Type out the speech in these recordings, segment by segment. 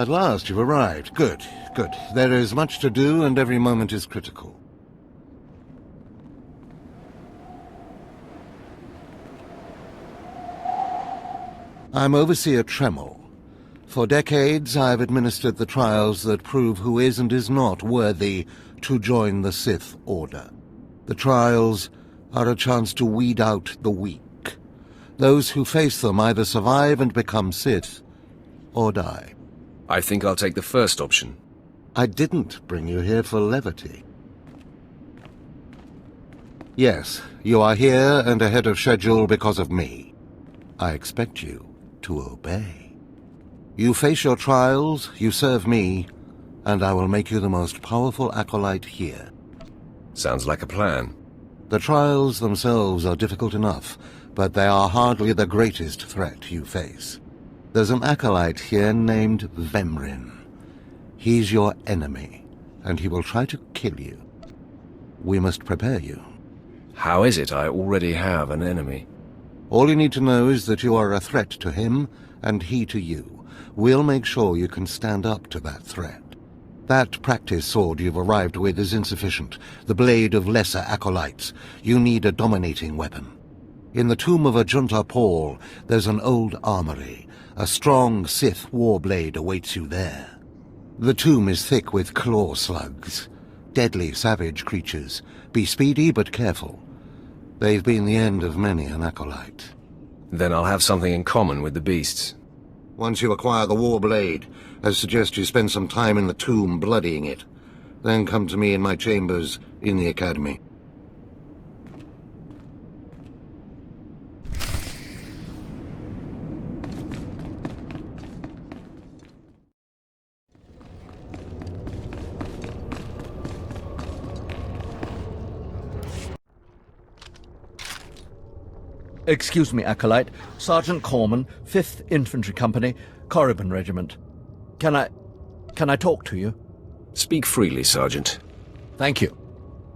At last you've arrived. Good, good. There is much to do, and every moment is critical. I'm Overseer Tremel. For decades, I've administered the trials that prove who is and is not worthy to join the Sith Order. The trials are a chance to weed out the weak. Those who face them either survive and become Sith, or die. I think I'll take the first option. I didn't bring you here for levity. Yes, you are here and ahead of schedule because of me. I expect you to obey. You face your trials, you serve me, and I will make you the most powerful acolyte here. Sounds like a plan. The trials themselves are difficult enough, but they are hardly the greatest threat you face. There's an acolyte here named Vemrin. He's your enemy, and he will try to kill you. We must prepare you. How is it I already have an enemy? All you need to know is that you are a threat to him, and he to you. We'll make sure you can stand up to that threat. That practice sword you've arrived with is insufficient. The blade of lesser acolytes. You need a dominating weapon. In the tomb of Ajunta Paul, there's an old armory. A strong Sith warblade awaits you there. The tomb is thick with claw slugs. Deadly, savage creatures. Be speedy, but careful. They've been the end of many an acolyte. Then I'll have something in common with the beasts. Once you acquire the warblade, I suggest you spend some time in the tomb bloodying it. Then come to me in my chambers in the academy. Excuse me, Acolyte. Sergeant Corman, 5th Infantry Company, Korriban Regiment. Can I talk to you? Speak freely, Sergeant. Thank you.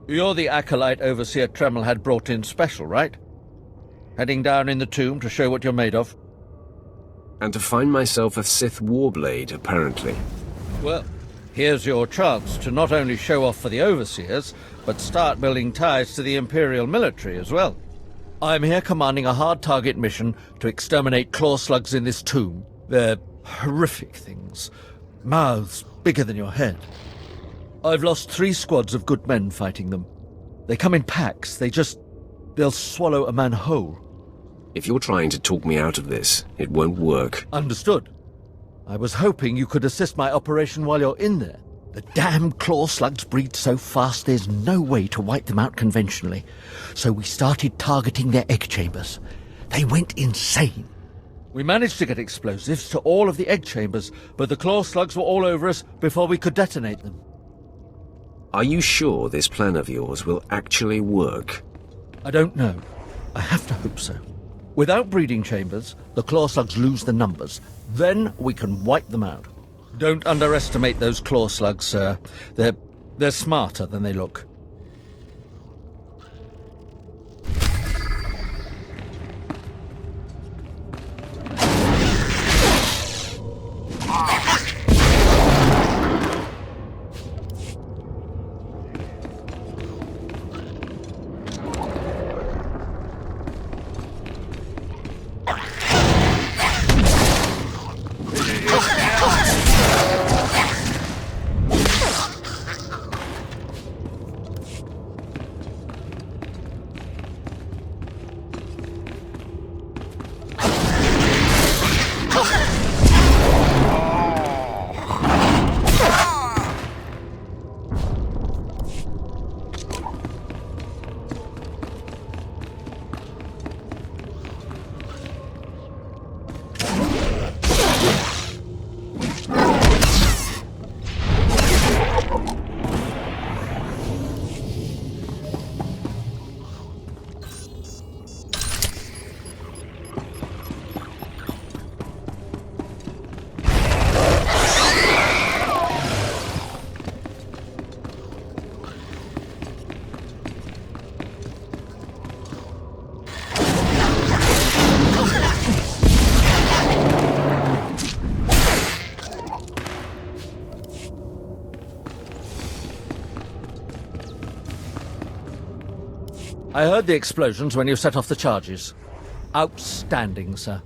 You're the Acolyte Overseer Tremel had brought in special, right? Heading down in the tomb to show what you're made of? And to find myself a Sith Warblade, apparently. Well, here's your chance to not only show off for the Overseers, but start building ties to the Imperial military as well. I'm here commanding a hard-target mission to exterminate claw slugs in this tomb. They're horrific things. Mouths bigger than your head. I've lost 3 squads of good men fighting them. They come in packs. They'll swallow a man whole. If you're trying to talk me out of this, it won't work. Understood. I was hoping you could assist my operation while you're in there. The damn claw slugs breed so fast there's no way to wipe them out conventionally. So we started targeting their egg chambers. They went insane. We managed to get explosives to all of the egg chambers, but the claw slugs were all over us before we could detonate them. Are you sure this plan of yours will actually work? I don't know. I have to hope so. Without breeding chambers, the claw slugs lose the numbers. Then we can wipe them out. Don't underestimate those claw slugs, sir. They're smarter than they look. I heard the explosions when you set off the charges. Outstanding, sir.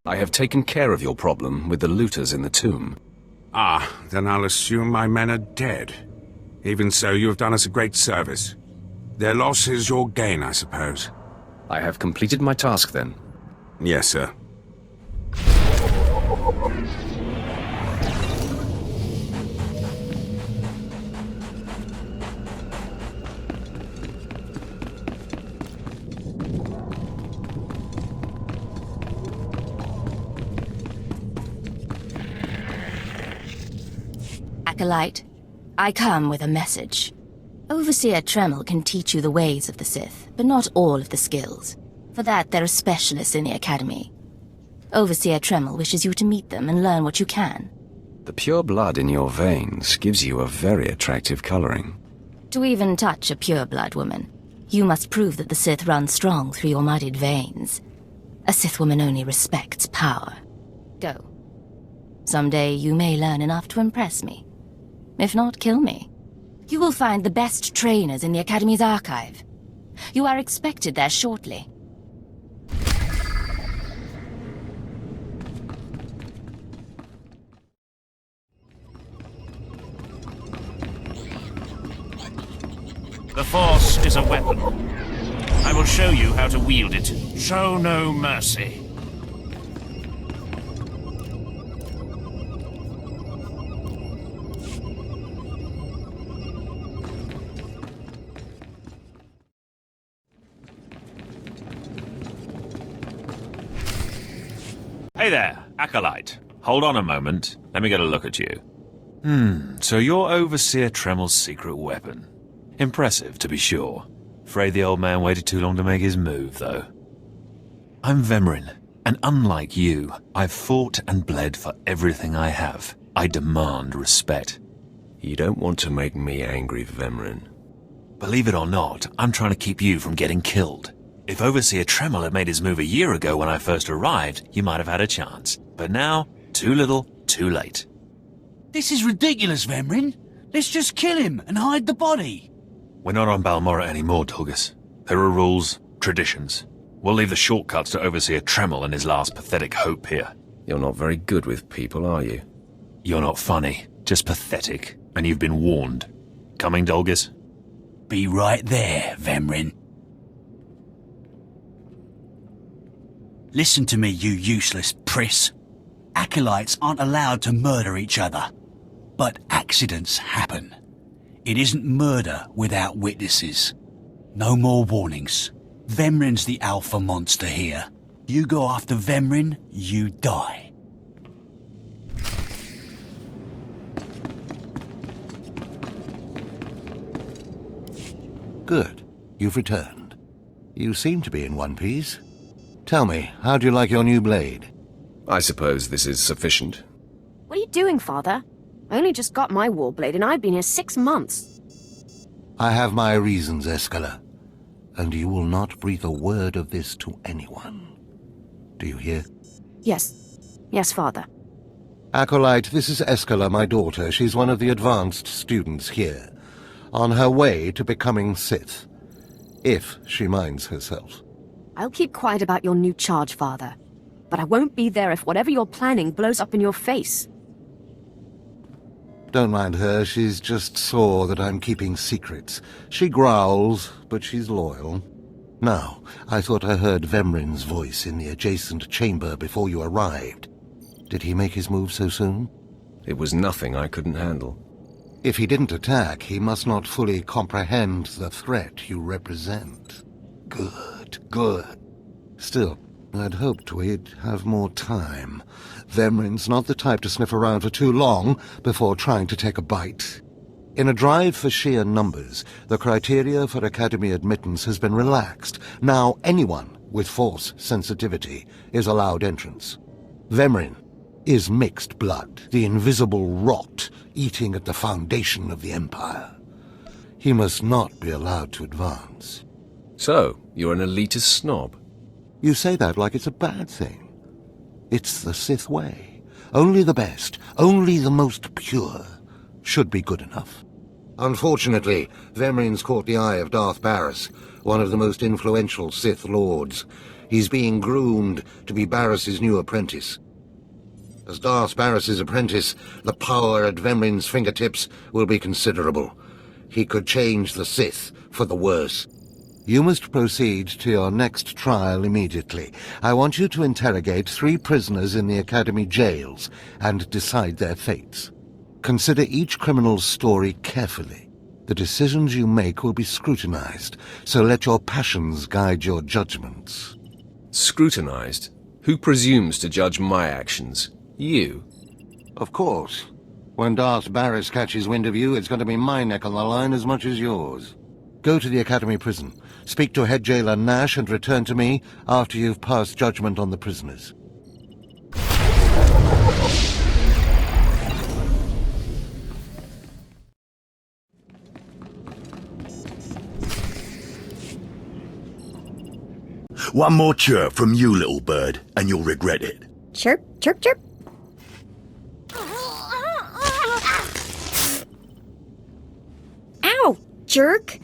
I have taken care of your problem with the looters in the tomb. Ah, then I'll assume my men are dead. Even so, you have done us a great service. Their loss is your gain, I suppose. I have completed my task then. Yes, sir. Acolyte, I come with a message. Overseer Tremel can teach you the ways of the Sith, but not all of the skills. For that, there are specialists in the Academy. Overseer Tremel wishes you to meet them and learn what you can. The pure blood in your veins gives you a very attractive coloring. To even touch a pure-blood woman, you must prove that the Sith run strong through your muddied veins. A Sith woman only respects power. Go. Someday you may learn enough to impress me. If not, kill me. You will find the best trainers in the Academy's archive. You are expected there shortly. The Force is a weapon. I will show you how to wield it. Show no mercy. Hey there, acolyte. Hold on a moment. Let me get a look at you. So you're Overseer Tremel's secret weapon. Impressive, to be sure. Afraid the old man waited too long to make his move, though. I'm Vemrin, and unlike you, I've fought and bled for everything I have. I demand respect. You don't want to make me angry, Vemrin. Believe it or not, I'm trying to keep you from getting killed. If Overseer Tremel had made his move a year ago when I first arrived, you might have had a chance. But now, too little, too late. This is ridiculous, Vemrin. Let's just kill him and hide the body. We're not on Balmorra anymore, Tulgus. There are rules, traditions. We'll leave the shortcuts to Overseer Tremel and his last pathetic hope here. You're not very good with people, are you? You're not funny, just pathetic, and you've been warned. Coming, Dolgus? Be right there, Vemrin. Listen to me, you useless priss. Acolytes aren't allowed to murder each other. But accidents happen. It isn't murder without witnesses. No more warnings. Vemrin's the alpha monster here. You go after Vemrin, you die. Good. You've returned. You seem to be in one piece. Tell me, how do you like your new blade? I suppose this is sufficient. What are you doing, Father? I only just got my warblade and I've been here 6 months. I have my reasons, Escala, and you will not breathe a word of this to anyone. Do you hear? Yes. Yes, Father. Acolyte, this is Escala, my daughter. She's one of the advanced students here, on her way to becoming Sith, if she minds herself. I'll keep quiet about your new charge, Father. But I won't be there if whatever you're planning blows up in your face. Don't mind her, she's just sore that I'm keeping secrets. She growls, but she's loyal. Now, I thought I heard Vemrin's voice in the adjacent chamber before you arrived. Did he make his move so soon? It was nothing I couldn't handle. If he didn't attack, he must not fully comprehend the threat you represent. Good, good. Still, I'd hoped we'd have more time. Vemrin's not the type to sniff around for too long before trying to take a bite. In a drive for sheer numbers, the criteria for Academy admittance has been relaxed. Now anyone with Force sensitivity is allowed entrance. Vemrin is mixed blood, the invisible rot eating at the foundation of the Empire. He must not be allowed to advance. So, you're an elitist snob? You say that like it's a bad thing. It's the Sith way. Only the best, only the most pure, should be good enough. Unfortunately, Vemrin's caught the eye of Darth Baras, one of the most influential Sith Lords. He's being groomed to be Baras's new apprentice. As Darth Baras's apprentice, the power at Vemrin's fingertips will be considerable. He could change the Sith for the worse. You must proceed to your next trial immediately. I want you to interrogate 3 prisoners in the Academy jails and decide their fates. Consider each criminal's story carefully. The decisions you make will be scrutinized, so let your passions guide your judgments. Scrutinized? Who presumes to judge my actions? You? Of course. When Darth Baras catches wind of you, it's going to be my neck on the line as much as yours. Go to the Academy prison, speak to head jailer Nash, and return to me after you've passed judgment on the prisoners. One more chirp from you, little bird, and you'll regret it. Chirp, chirp, chirp. Ow, jerk!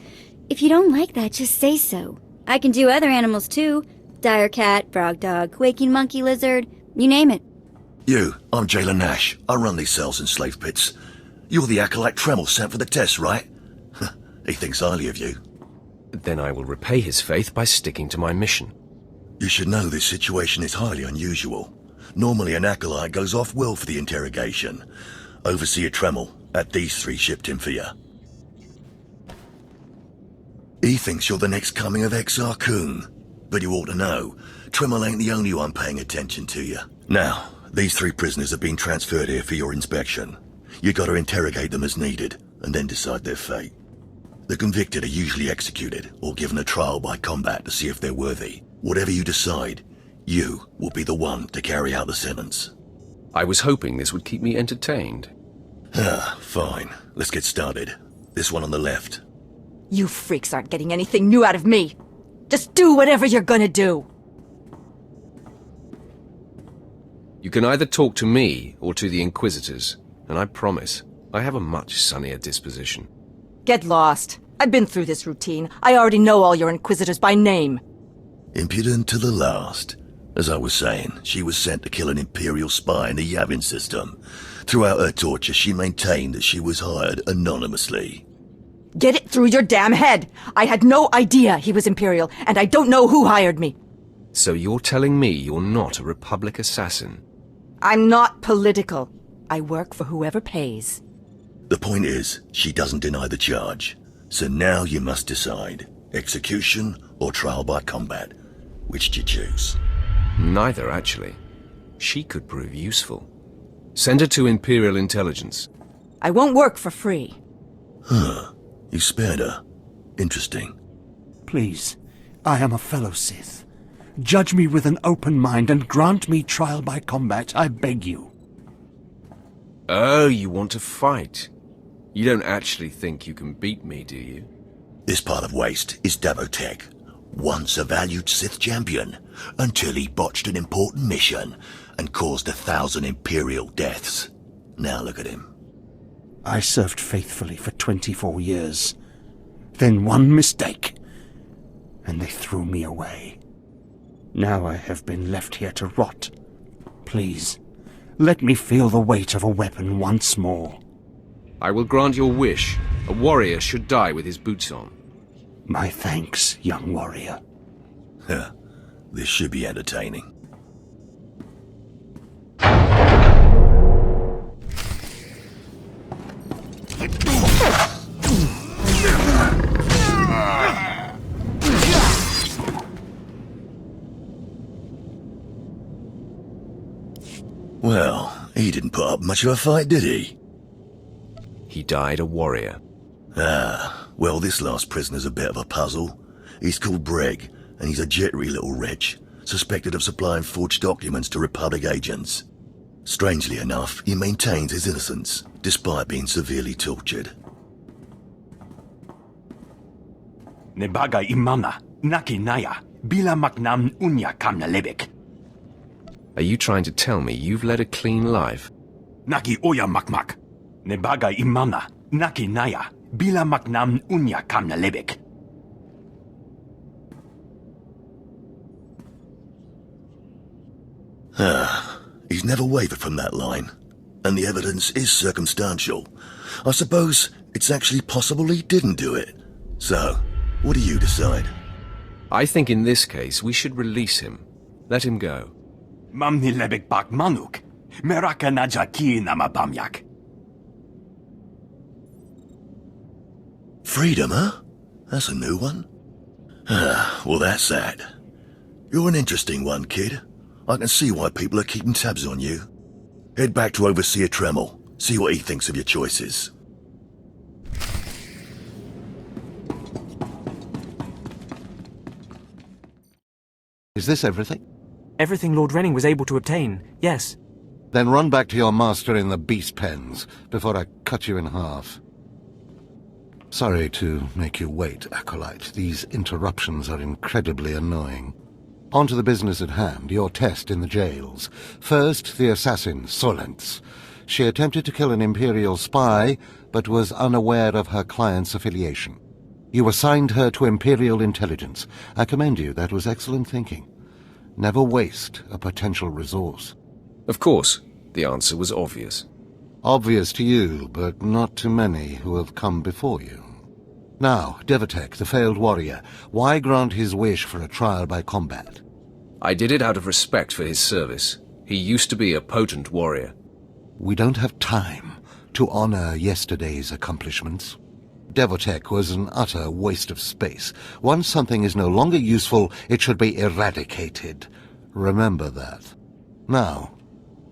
If you don't like that, just say so. I can do other animals too. Dire cat, frog dog, quaking monkey lizard, you name it. You, I'm Jailer Nash. I run these cells and slave pits. You're the acolyte Tremel sent for the test, right? He thinks highly of you. Then I will repay his faith by sticking to my mission. You should know this situation is highly unusual. Normally an acolyte goes off-world for the interrogation. Overseer Tremel had these 3 shipped in for you. He thinks you're the next coming of Exar Kun. But you ought to know, Tremel ain't the only one paying attention to you. Now, these 3 prisoners have been transferred here for your inspection. You gotta interrogate them as needed, and then decide their fate. The convicted are usually executed, or given a trial by combat to see if they're worthy. Whatever you decide, you will be the one to carry out the sentence. I was hoping this would keep me entertained. Fine. Let's get started. This one on the left. You freaks aren't getting anything new out of me. Just do whatever you're gonna do. You can either talk to me or to the Inquisitors, and I promise, I have a much sunnier disposition. Get lost. I've been through this routine. I already know all your Inquisitors by name. Impudent to the last. As I was saying, she was sent to kill an Imperial spy in the Yavin system. Throughout her torture, she maintained that she was hired anonymously. Get it through your damn head! I had no idea he was Imperial, and I don't know who hired me. So you're telling me you're not a Republic assassin? I'm not political. I work for whoever pays. The point is, she doesn't deny the charge. So now you must decide. Execution or trial by combat. Which do you choose? Neither, actually. She could prove useful. Send her to Imperial Intelligence. I won't work for free. Huh. You spared her. Interesting. Please, I am a fellow Sith. Judge me with an open mind and grant me trial by combat, I beg you. Oh, you want to fight? You don't actually think you can beat me, do you? This part of Waste is Davotech, once a valued Sith champion, until he botched an important mission and caused 1,000 Imperial deaths. Now look at him. I served faithfully for 24 years. Then one mistake, and they threw me away. Now I have been left here to rot. Please, let me feel the weight of a weapon once more. I will grant your wish. A warrior should die with his boots on. My thanks, young warrior. This should be entertaining. Well, he didn't put up much of a fight, did he? He died a warrior. Well, this last prisoner's a bit of a puzzle. He's called Breg, and he's a jittery little wretch, suspected of supplying forged documents to Republic agents. Strangely enough, he maintains his innocence, despite being severely tortured. Nebaga imana, naki naya, bila maknam unya kamna lebek. Are you trying to tell me you've led a clean life? Naki oya makmak. Nebaga imana, naki naya, bila maknam unya kamna lebek. He's never wavered from that line. And the evidence is circumstantial. I suppose it's actually possible he didn't do it. So, what do you decide? I think in this case we should release him. Let him go. Mamni lebek bak manuk. Meraka najaki nama bamyak. Freedom, huh? That's a new one. Well, that's that. You're an interesting one, kid. I can see why people are keeping tabs on you. Head back to Overseer Tremel. See what he thinks of your choices. Is this everything? Everything Lord Renning was able to obtain, yes. Then run back to your master in the beast pens, before I cut you in half. Sorry to make you wait, Acolyte. These interruptions are incredibly annoying. On to the business at hand, your test in the jails. First, the assassin, Solence. She attempted to kill an Imperial spy, but was unaware of her client's affiliation. You assigned her to Imperial intelligence. I commend you, that was excellent thinking. Never waste a potential resource. Of course, the answer was obvious. Obvious to you, but not to many who have come before you. Now, Devotek, the failed warrior, why grant his wish for a trial by combat? I did it out of respect for his service. He used to be a potent warrior. We don't have time to honor yesterday's accomplishments. Devotek was an utter waste of space. Once something is no longer useful, it should be eradicated. Remember that. Now,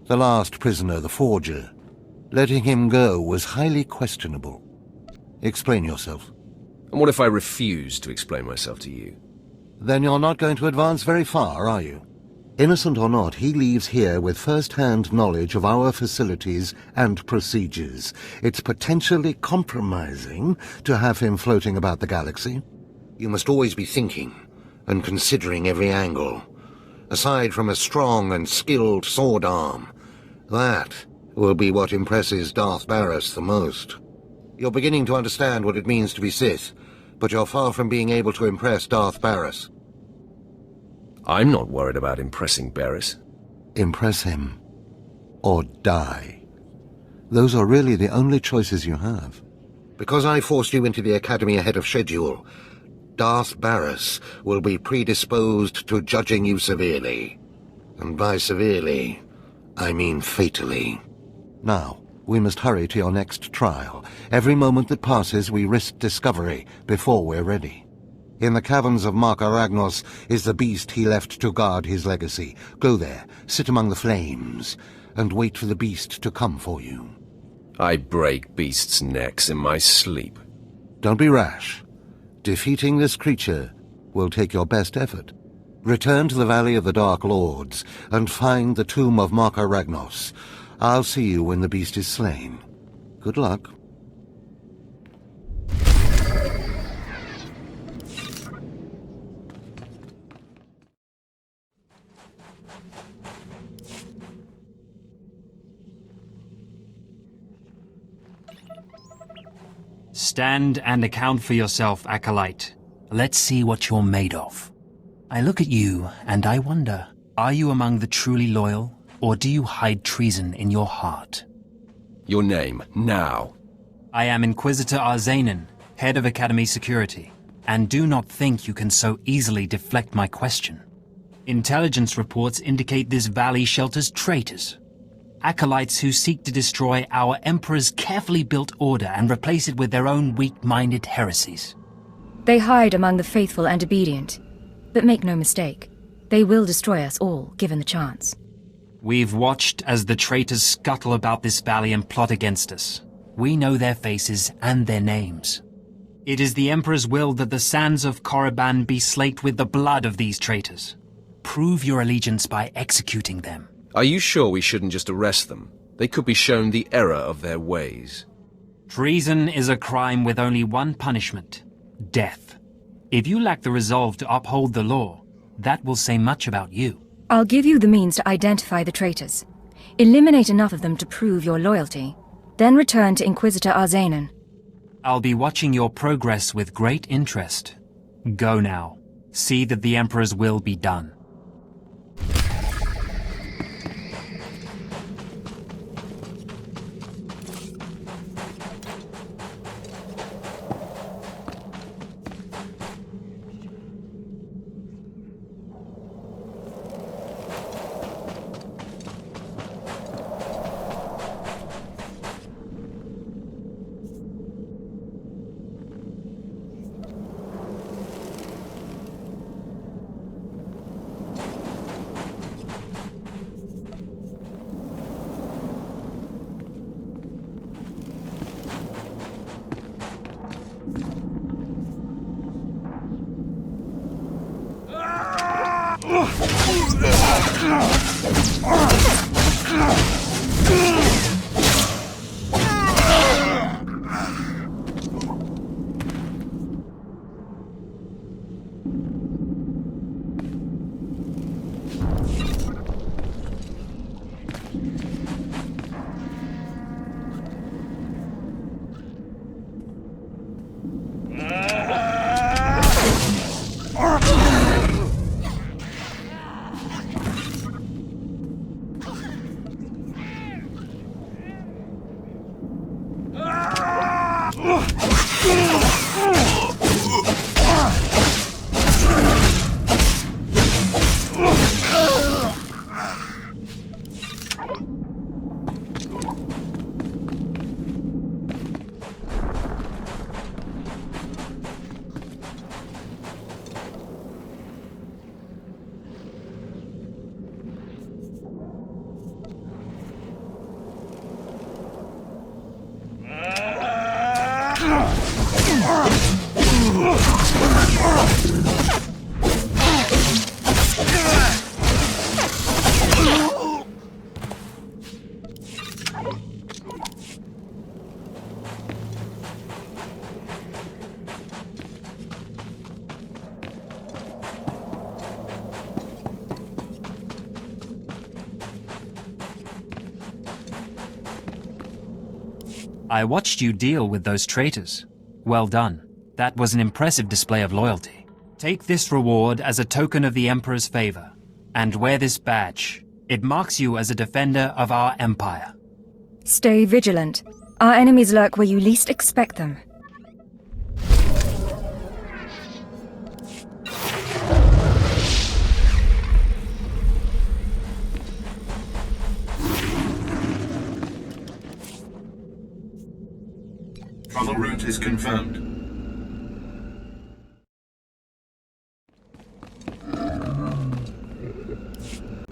the last prisoner, the Forger. Letting him go was highly questionable. Explain yourself. And what if I refuse to explain myself to you? Then you're not going to advance very far, are you? Innocent or not, he leaves here with first-hand knowledge of our facilities and procedures. It's potentially compromising to have him floating about the galaxy. You must always be thinking and considering every angle. Aside from a strong and skilled sword arm, that will be what impresses Darth Baras the most. You're beginning to understand what it means to be Sith, but you're far from being able to impress Darth Baras. I'm not worried about impressing Baras. Impress him, or die. Those are really the only choices you have. Because I forced you into the Academy ahead of schedule, Darth Baras will be predisposed to judging you severely. And by severely, I mean fatally. Now, we must hurry to your next trial. Every moment that passes, we risk discovery before we're ready. In the caverns of Marka Ragnos is the beast he left to guard his legacy. Go there, sit among the flames, and wait for the beast to come for you. I break beasts' necks in my sleep. Don't be rash. Defeating this creature will take your best effort. Return to the Valley of the Dark Lords and find the tomb of Marka Ragnos. I'll see you when the beast is slain. Good luck. Stand and account for yourself, Acolyte. Let's see what you're made of. I look at you and I wonder, are you among the truly loyal? Or do you hide treason in your heart? Your name, now. I am Inquisitor Arzanen, head of Academy Security, and do not think you can so easily deflect my question. Intelligence reports indicate this valley shelters traitors. Acolytes who seek to destroy our Emperor's carefully built order and replace it with their own weak-minded heresies. They hide among the faithful and obedient. But make no mistake, they will destroy us all, given the chance. We've watched as the traitors scuttle about this valley and plot against us. We know their faces and their names. It is the Emperor's will that the sands of Korriban be slaked with the blood of these traitors. Prove your allegiance by executing them. Are you sure we shouldn't just arrest them? They could be shown the error of their ways. Treason is a crime with only one punishment: death. If you lack the resolve to uphold the law, that will say much about you. I'll give you the means to identify the traitors. Eliminate enough of them to prove your loyalty. Then return to Inquisitor Arzanen. I'll be watching your progress with great interest. Go now. See that the Emperor's will be done. I watched you deal with those traitors. Well done. That was an impressive display of loyalty. Take this reward as a token of the Emperor's favor, and wear this badge. It marks you as a defender of our empire. Stay vigilant. Our enemies lurk where you least expect them. Travel route is confirmed.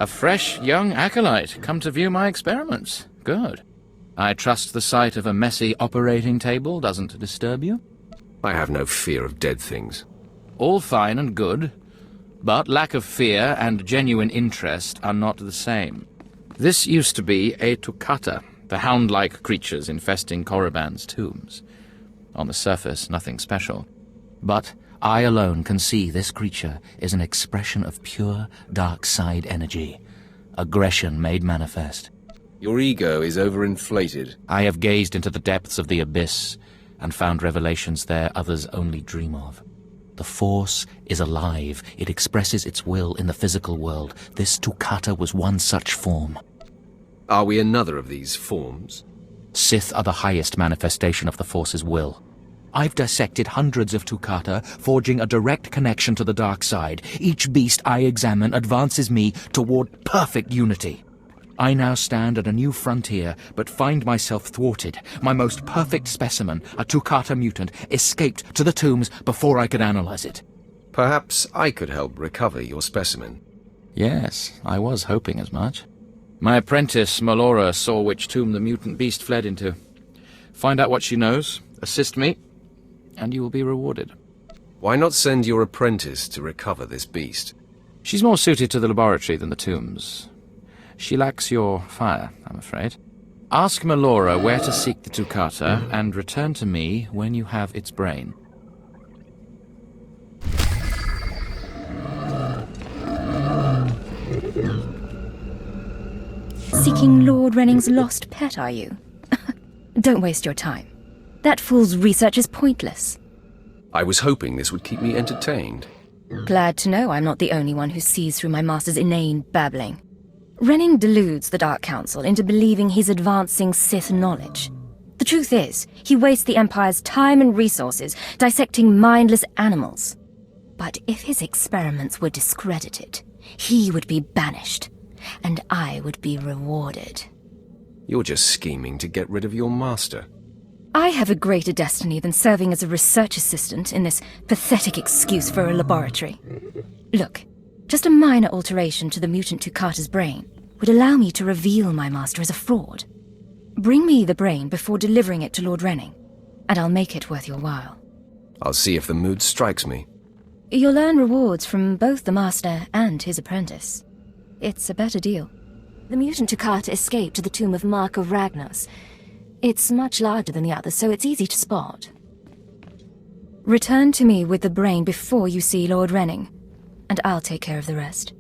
A fresh, young acolyte, come to view my experiments. Good. I trust the sight of a messy operating table doesn't disturb you? I have no fear of dead things. All fine and good, but lack of fear and genuine interest are not the same. This used to be a Toccata, the hound-like creatures infesting Korriban's tombs. On the surface, nothing special. But I alone can see this creature is an expression of pure dark side energy. Aggression made manifest. Your ego is overinflated. I have gazed into the depths of the abyss and found revelations there others only dream of. The Force is alive. It expresses its will in the physical world. This Toccata was one such form. Are we another of these forms? Sith are the highest manifestation of the Force's will. I've dissected hundreds of Toccata, forging a direct connection to the dark side. Each beast I examine advances me toward perfect unity. I now stand at a new frontier, but find myself thwarted. My most perfect specimen, a Toccata mutant, escaped to the tombs before I could analyze it. Perhaps I could help recover your specimen. Yes, I was hoping as much. My apprentice, Melora, saw which tomb the mutant beast fled into. Find out what she knows, assist me, and you will be rewarded. Why not send your apprentice to recover this beast? She's more suited to the laboratory than the tombs. She lacks your fire, I'm afraid. Ask Melora where to seek the Toccata, and return to me when you have its brain. Seeking Lord Renning's lost pet, are you? Don't waste your time. That fool's research is pointless. I was hoping this would keep me entertained. Glad to know I'm not the only one who sees through my master's inane babbling. Renning deludes the Dark Council into believing he's advancing Sith knowledge. The truth is, he wastes the Empire's time and resources dissecting mindless animals. But if his experiments were discredited, he would be banished, and I would be rewarded. You're just scheming to get rid of your master. I have a greater destiny than serving as a research assistant in this pathetic excuse for a laboratory. Look, just a minor alteration to the mutant Tukata's brain would allow me to reveal my master as a fraud. Bring me the brain before delivering it to Lord Renning, and I'll make it worth your while. I'll see if the mood strikes me. You'll earn rewards from both the master and his apprentice. It's a better deal. The mutant Tukata escaped to the tomb of Mark of Ragnos. It's much larger than the others, so it's easy to spot. Return to me with the brain before you see Lord Renning, and I'll take care of the rest.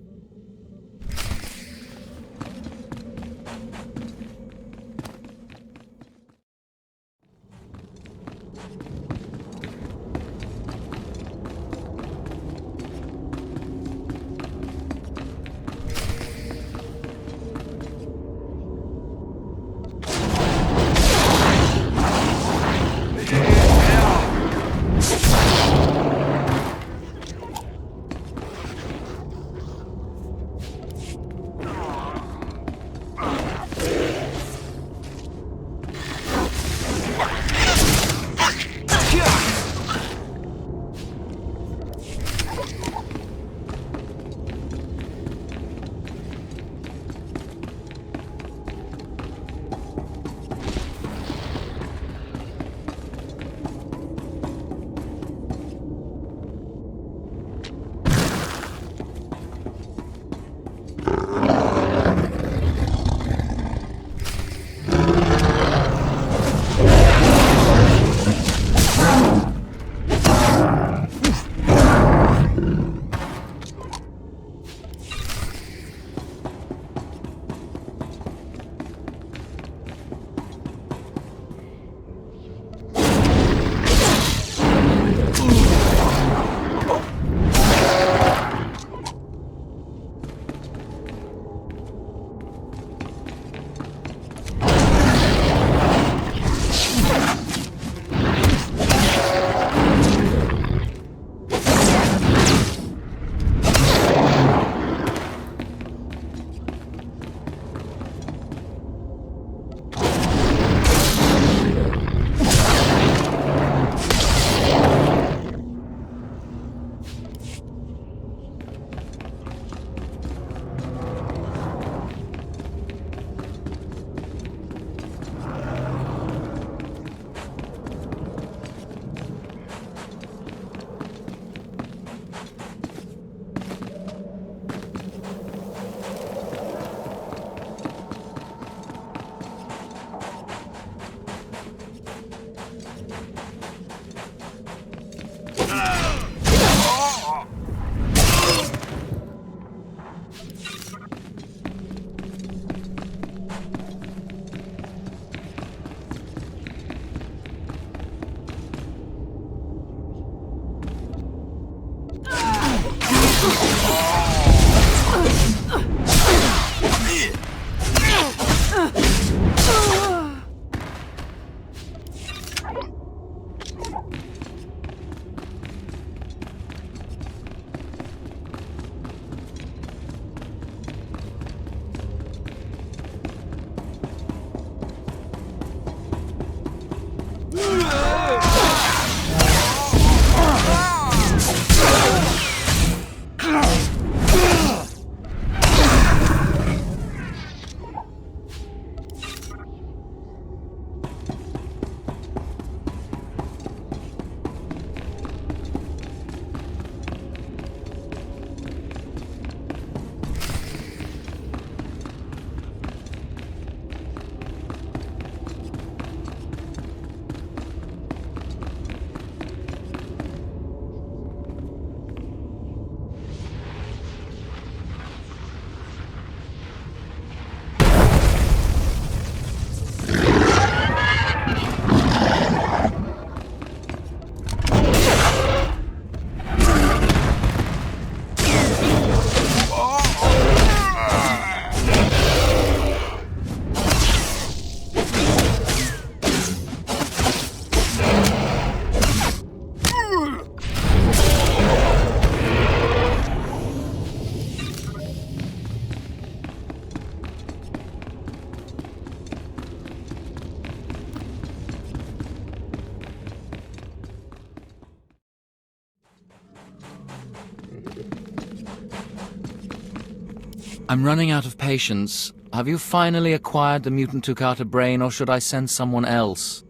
I'm running out of patience. Have you finally acquired the mutant Tukata brain, or should I send someone else?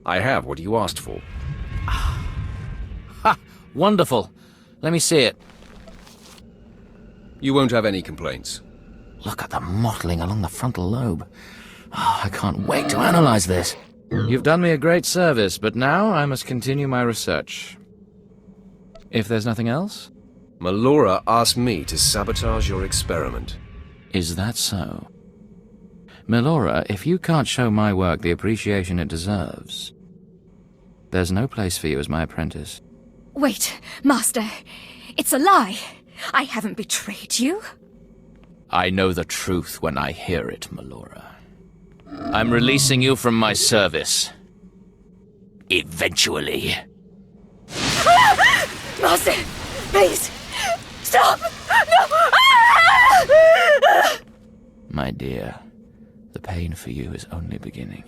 I have what you asked for. Ha! Wonderful. Let me see it. You won't have any complaints. Look at the mottling along the frontal lobe. Oh, I can't wait to analyze this. You've done me a great service, but now I must continue my research. If there's nothing else? Melora asked me to sabotage your experiment. Is that so? Melora, if you can't show my work the appreciation it deserves, there's no place for you as my apprentice. Wait, Master. It's a lie. I haven't betrayed you. I know the truth when I hear it, Melora. I'm releasing you from my service. Eventually. Master, please, stop! No! My dear, the pain for you is only beginning.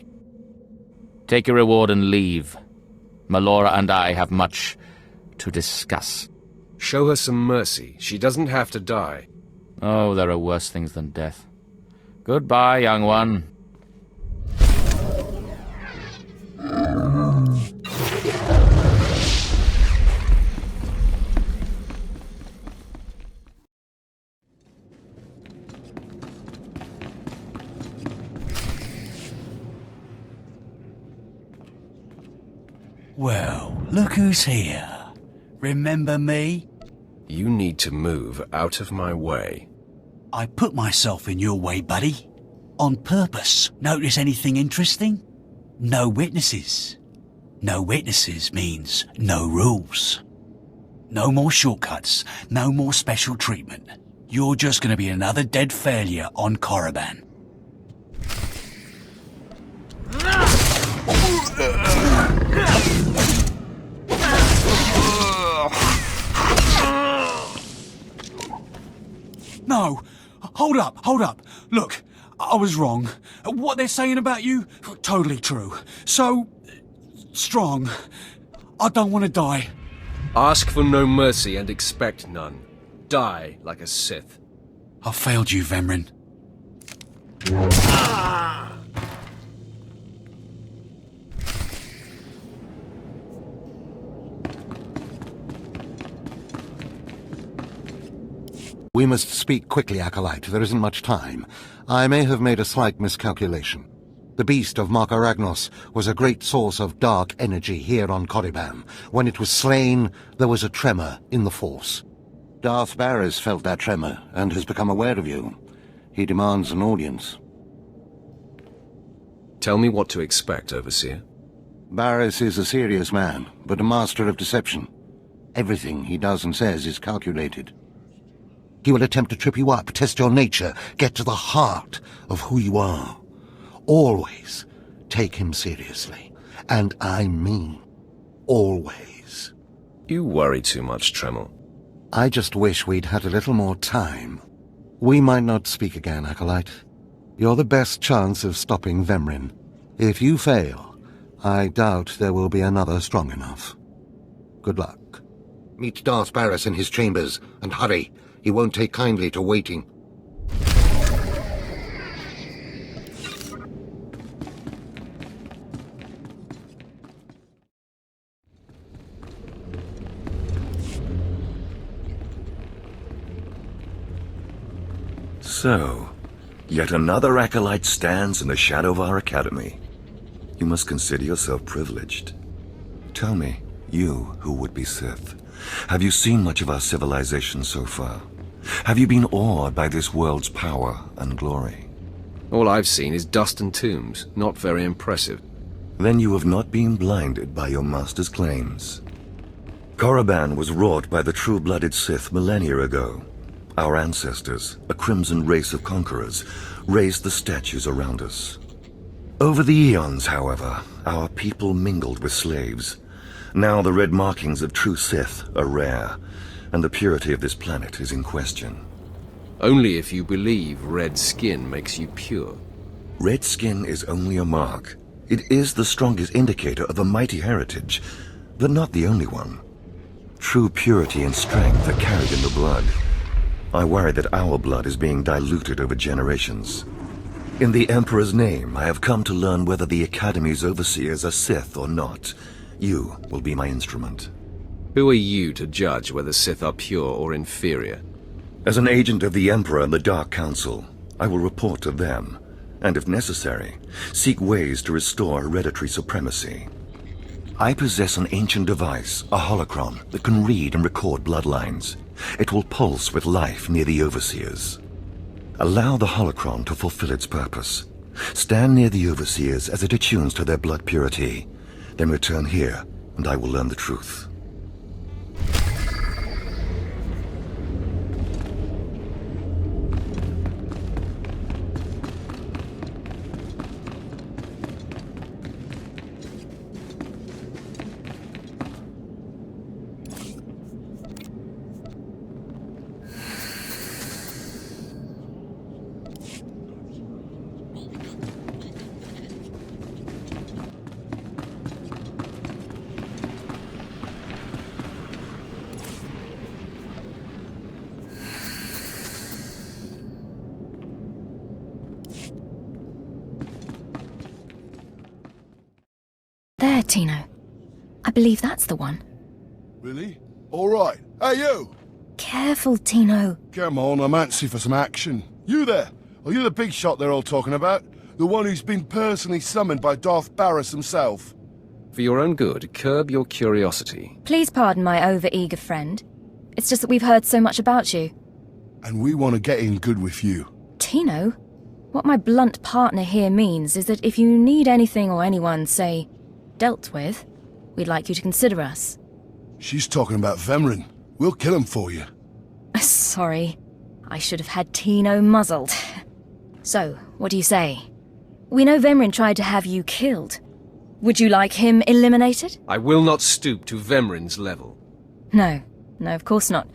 Take your reward and leave. Melora and I have much to discuss. Show her some mercy. She doesn't have to die. Oh, there are worse things than death. Goodbye, young one. Well, look who's here. Remember me? You need to move out of my way. I put myself in your way, buddy. On purpose. Notice anything interesting? No witnesses. No witnesses means no rules. No more shortcuts. No more special treatment. You're just gonna be another dead failure on Korriban. No! Hold up! Look, I was wrong. What they're saying about you, totally true. So, strong. I don't want to die. Ask for no mercy and expect none. Die like a Sith. I failed you, Vemrin. We must speak quickly, acolyte. There isn't much time. I may have made a slight miscalculation. The beast of Mark Aragnos was a great source of dark energy here on Korriban. When it was slain, there was a tremor in the Force. Darth Baras felt that tremor and has become aware of you. He demands an audience. Tell me what to expect, Overseer. Baras is a serious man, but a master of deception. Everything he does and says is calculated. He will attempt to trip you up, test your nature, get to the heart of who you are. Always take him seriously. And I mean always. You worry too much, Tremel. I just wish we'd had a little more time. We might not speak again, acolyte. You're the best chance of stopping Vemrin. If you fail, I doubt there will be another strong enough. Good luck. Meet Darth Baras in his chambers, and hurry. He won't take kindly to waiting. So, yet another acolyte stands in the shadow of our academy. You must consider yourself privileged. Tell me, you who would be Sith, have you seen much of our civilization so far? Have you been awed by this world's power and glory? All I've seen is dust and tombs, not very impressive. Then you have not been blinded by your master's claims. Korriban was wrought by the true-blooded Sith millennia ago. Our ancestors, a crimson race of conquerors, raised the statues around us. Over the eons, however, our people mingled with slaves. Now the red markings of true Sith are rare, and the purity of this planet is in question. Only if you believe red skin makes you pure. Red skin is only a mark. It is the strongest indicator of a mighty heritage, but not the only one. True purity and strength are carried in the blood. I worry that our blood is being diluted over generations. In the Emperor's name, I have come to learn whether the Academy's overseers are Sith or not. You will be my instrument. Who are you to judge whether Sith are pure or inferior? As an agent of the Emperor and the Dark Council, I will report to them, and if necessary, seek ways to restore hereditary supremacy. I possess an ancient device, a holocron, that can read and record bloodlines. It will pulse with life near the overseers. Allow the holocron to fulfill its purpose. Stand near the overseers as it attunes to their blood purity. Then return here, and I will learn the truth. There, Tino. I believe that's the one. Really? All right. Hey, you! Careful, Tino. Come on, I'm antsy for some action. You there? Are you the big shot they're all talking about? The one who's been personally summoned by Darth Baras himself? For your own good, curb your curiosity. Please pardon my over-eager friend. It's just that we've heard so much about you. And we want to get in good with you. Tino? What my blunt partner here means is that if you need anything or anyone, say, dealt with, we'd like you to consider us. She's talking about Vemrin. We'll kill him for you. Sorry. I should have had Tino muzzled. So, what do you say? We know Vemrin tried to have you killed. Would you like him eliminated? I will not stoop to Vemrin's level. No, of course not.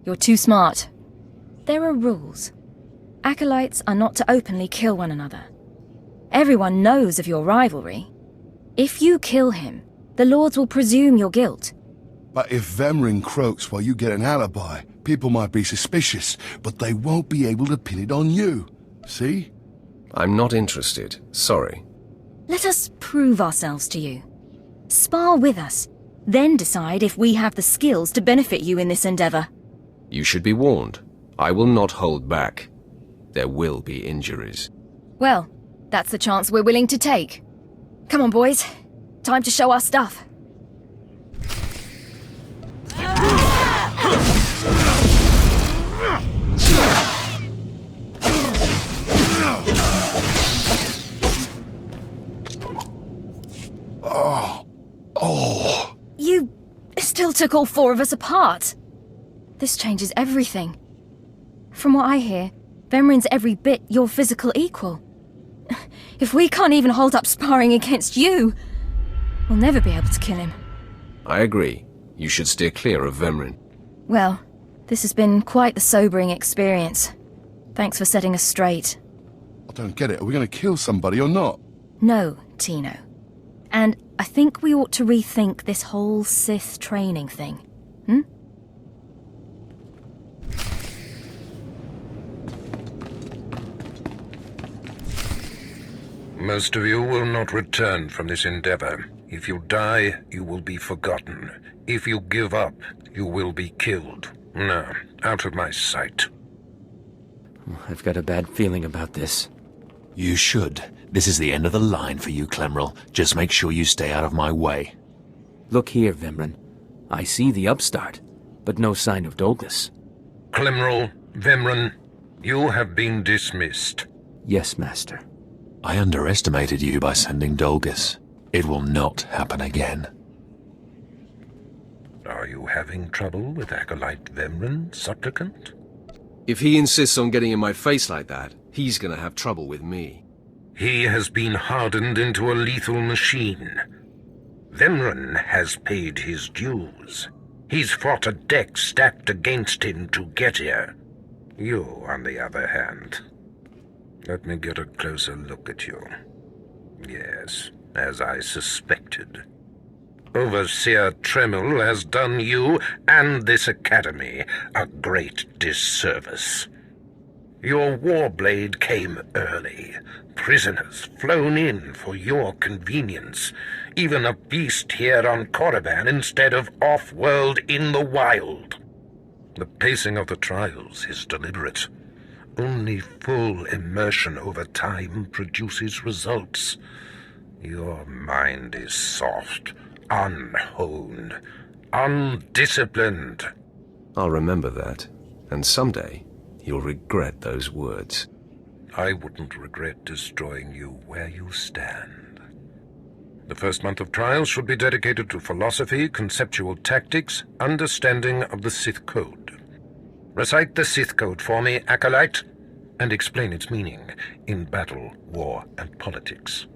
You're too smart. There are rules. Acolytes are not to openly kill one another. Everyone knows of your rivalry. If you kill him, the Lords will presume your guilt. But if Vemrin croaks while you get an alibi, people might be suspicious, but they won't be able to pin it on you. See? I'm not interested. Sorry. Let us prove ourselves to you. Spar with us, then decide if we have the skills to benefit you in this endeavor. You should be warned. I will not hold back. There will be injuries. Well, that's the chance we're willing to take. Come on, boys. Time to show our stuff. Oh. You still took all four of us apart. This changes everything. From what I hear, Vemrin's every bit your physical equal. If we can't even hold up sparring against you, we'll never be able to kill him. I agree. You should steer clear of Vemrin. Well, this has been quite the sobering experience. Thanks for setting us straight. I don't get it. Are we going to kill somebody or not? No, Tino. And I think we ought to rethink this whole Sith training thing. Most of you will not return from this endeavor. If you die, you will be forgotten. If you give up, you will be killed. No, out of my sight. I've got a bad feeling about this. You should. This is the end of the line for you, Clemrel. Just make sure you stay out of my way. Look here, Vemrin. I see the upstart, but no sign of Dolgus. Clemrel, Vemrin, you have been dismissed. Yes, Master. I underestimated you by sending Dolgus. It will not happen again. Are you having trouble with acolyte Vemrin, supplicant? If he insists on getting in my face like that, he's gonna have trouble with me. He has been hardened into a lethal machine. Vemrin has paid his dues. He's fought a deck stacked against him to get here. You, on the other hand... Let me get a closer look at you. Yes, as I suspected. Overseer Tremel has done you and this academy a great disservice. Your warblade came early. Prisoners flown in for your convenience. Even a beast here on Korriban instead of off-world in the wild. The pacing of the trials is deliberate. Only full immersion over time produces results. Your mind is soft, unhoned, undisciplined. I'll remember that, and someday you'll regret those words. I wouldn't regret destroying you where you stand. The first month of trials should be dedicated to philosophy, conceptual tactics, understanding of the Sith Code. Recite the Sith Code for me, acolyte, and explain its meaning in battle, war, and politics.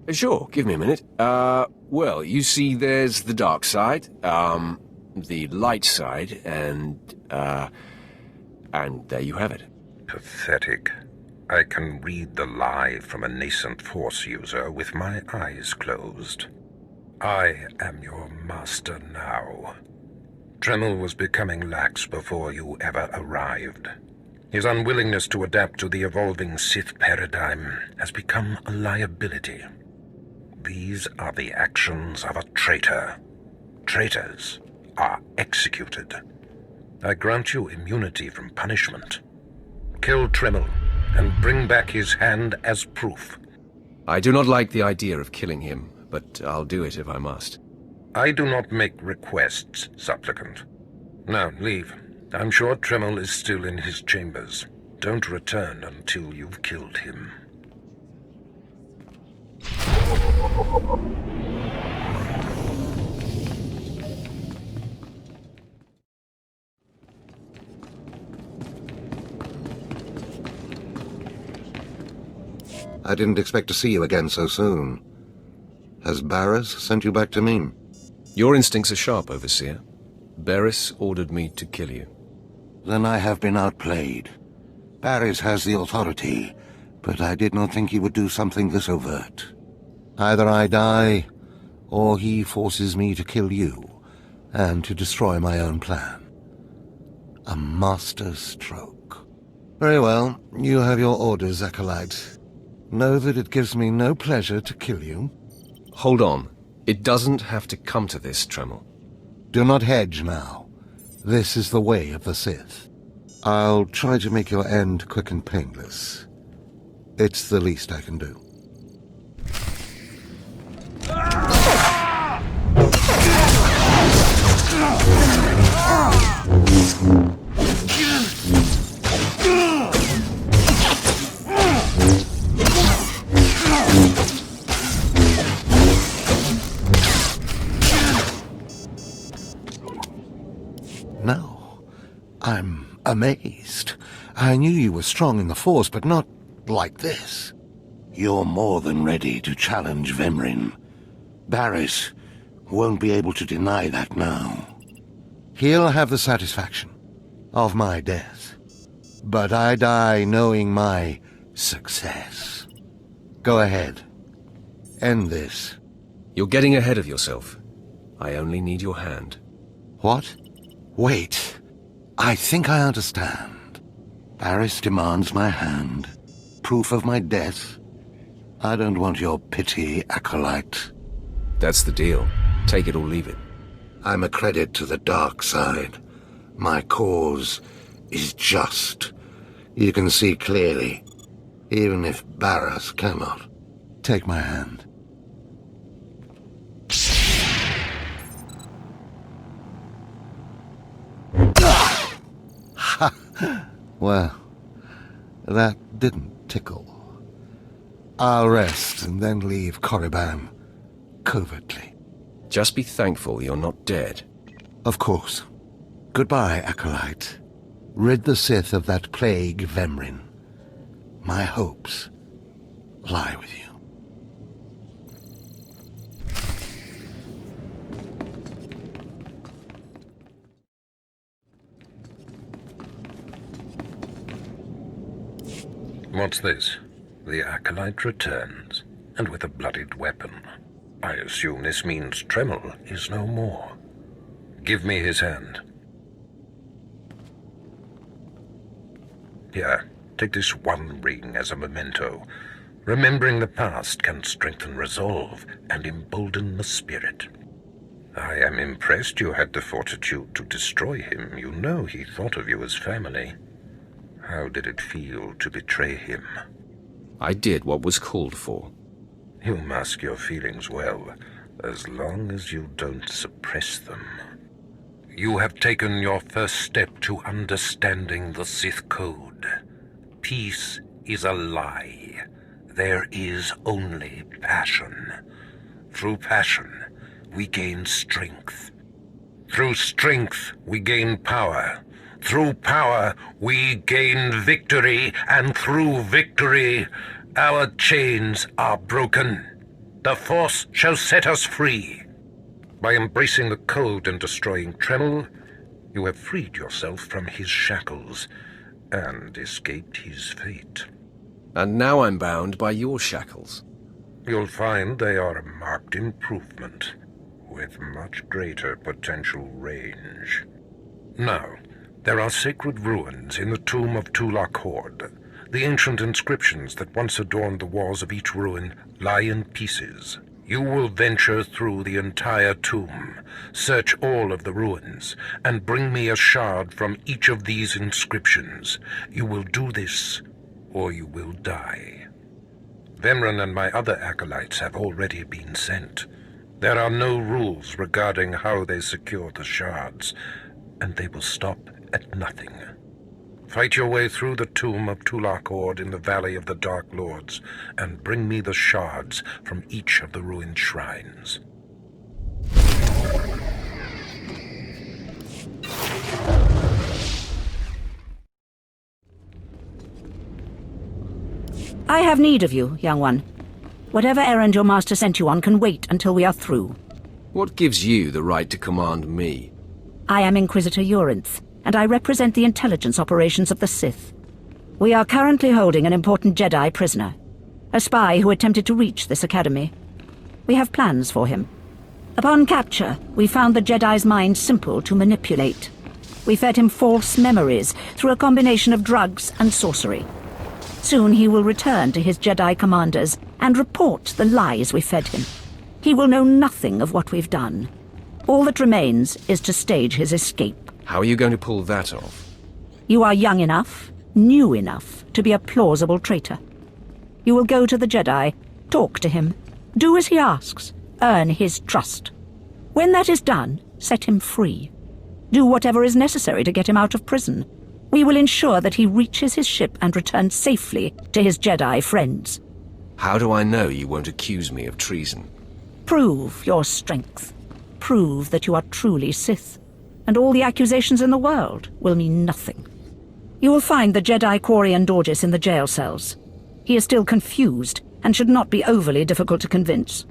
Sure, give me a minute. Well, you see there's the dark side, the light side, and there you have it. Pathetic. I can read the lie from a nascent Force user with my eyes closed. I am your master now. Tremel was becoming lax before you ever arrived. His unwillingness to adapt to the evolving Sith paradigm has become a liability. These are the actions of a traitor. Traitors are executed. I grant you immunity from punishment. Kill Tremel and bring back his hand as proof. I do not like the idea of killing him, but I'll do it if I must. I do not make requests, supplicant. Now, leave. I'm sure Tremel is still in his chambers. Don't return until you've killed him. I didn't expect to see you again so soon. Has Baras sent you back to me? Your instincts are sharp, Overseer. Baras ordered me to kill you. Then I have been outplayed. Baras has the authority, but I did not think he would do something this overt. Either I die, or he forces me to kill you, and to destroy my own plan. A master stroke. Very well, you have your orders, acolyte. Know that it gives me no pleasure to kill you. Hold on. It doesn't have to come to this, Tremel. Do not hedge now. This is the way of the Sith. I'll try to make your end quick and painless. It's the least I can do. No, I'm amazed. I knew you were strong in the Force, but not like this. You're more than ready to challenge Vemrin. Baras won't be able to deny that now. He'll have the satisfaction of my death, but I die knowing my success. Go ahead. End this. You're getting ahead of yourself. I only need your hand. What? Wait. I think I understand. Baras demands my hand. Proof of my death. I don't want your pity, acolyte. That's the deal. Take it or leave it. I'm a credit to the dark side. My cause is just. You can see clearly, even if Baras cannot. Take my hand. Ha! Well, that didn't tickle. I'll rest and then leave Korriban covertly. Just be thankful you're not dead. Of course. Goodbye, acolyte. Rid the Sith of that plague, Vemrin. My hopes lie with you. What's this? The acolyte returns, and with a bloodied weapon. I assume this means Tremel is no more. Give me his hand. Here, take this one ring as a memento. Remembering the past can strengthen resolve and embolden the spirit. I am impressed you had the fortitude to destroy him. You know he thought of you as family. How did it feel to betray him? I did what was called for. You mask your feelings well, as long as you don't suppress them. You have taken your first step to understanding the Sith Code. Peace is a lie. There is only passion. Through passion, we gain strength. Through strength, we gain power. Through power, we gain victory, and through victory, our chains are broken. The Force shall set us free. By embracing the code and destroying Tremel, you have freed yourself from his shackles and escaped his fate. And now I'm bound by your shackles. You'll find they are a marked improvement, with much greater potential range. Now, there are sacred ruins in the tomb of Tulak Horde. The ancient inscriptions that once adorned the walls of each ruin lie in pieces. You will venture through the entire tomb, search all of the ruins, and bring me a shard from each of these inscriptions. You will do this, or you will die. Vemran and my other acolytes have already been sent. There are no rules regarding how they secure the shards, and they will stop at nothing. Fight your way through the tomb of Tulak Horde in the Valley of the Dark Lords, and bring me the shards from each of the ruined shrines. I have need of you, young one. Whatever errand your master sent you on can wait until we are through. What gives you the right to command me? I am Inquisitor Urinth, and I represent the intelligence operations of the Sith. We are currently holding an important Jedi prisoner, a spy who attempted to reach this academy. We have plans for him. Upon capture, we found the Jedi's mind simple to manipulate. We fed him false memories through a combination of drugs and sorcery. Soon he will return to his Jedi commanders and report the lies we fed him. He will know nothing of what we've done. All that remains is to stage his escape. How are you going to pull that off? You are young enough, new enough, to be a plausible traitor. You will go to the Jedi, talk to him, do as he asks, earn his trust. When that is done, set him free. Do whatever is necessary to get him out of prison. We will ensure that he reaches his ship and returns safely to his Jedi friends. How do I know you won't accuse me of treason? Prove your strength. Prove that you are truly Sith, and all the accusations in the world will mean nothing. You will find the Jedi Quarian Dorgis in the jail cells. He is still confused, and should not be overly difficult to convince.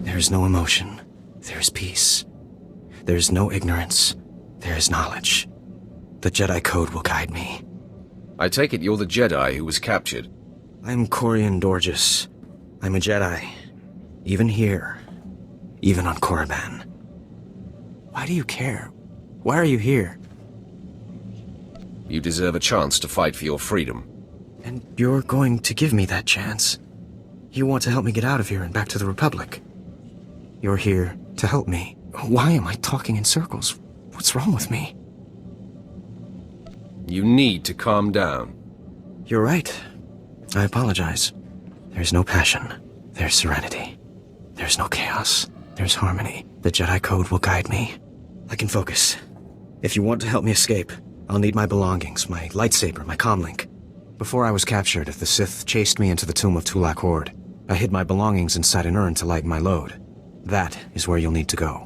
There is no emotion. There is peace. There is no ignorance. There is knowledge. The Jedi Code will guide me. I take it you're the Jedi who was captured. I'm Quarian Dorgis. I'm a Jedi. Even here. Even on Korriban. Why do you care? Why are you here? You deserve a chance to fight for your freedom. And you're going to give me that chance. You want to help me get out of here and back to the Republic. You're here to help me. Why am I talking in circles? What's wrong with me? You need to calm down. You're right. I apologize. There's no passion. There's serenity. There's no chaos. There's harmony. The Jedi Code will guide me. I can focus. If you want to help me escape, I'll need my belongings, my lightsaber, my comlink. Before I was captured, the Sith chased me into the tomb of Tulak Horde. I hid my belongings inside an urn to lighten my load. That is where you'll need to go.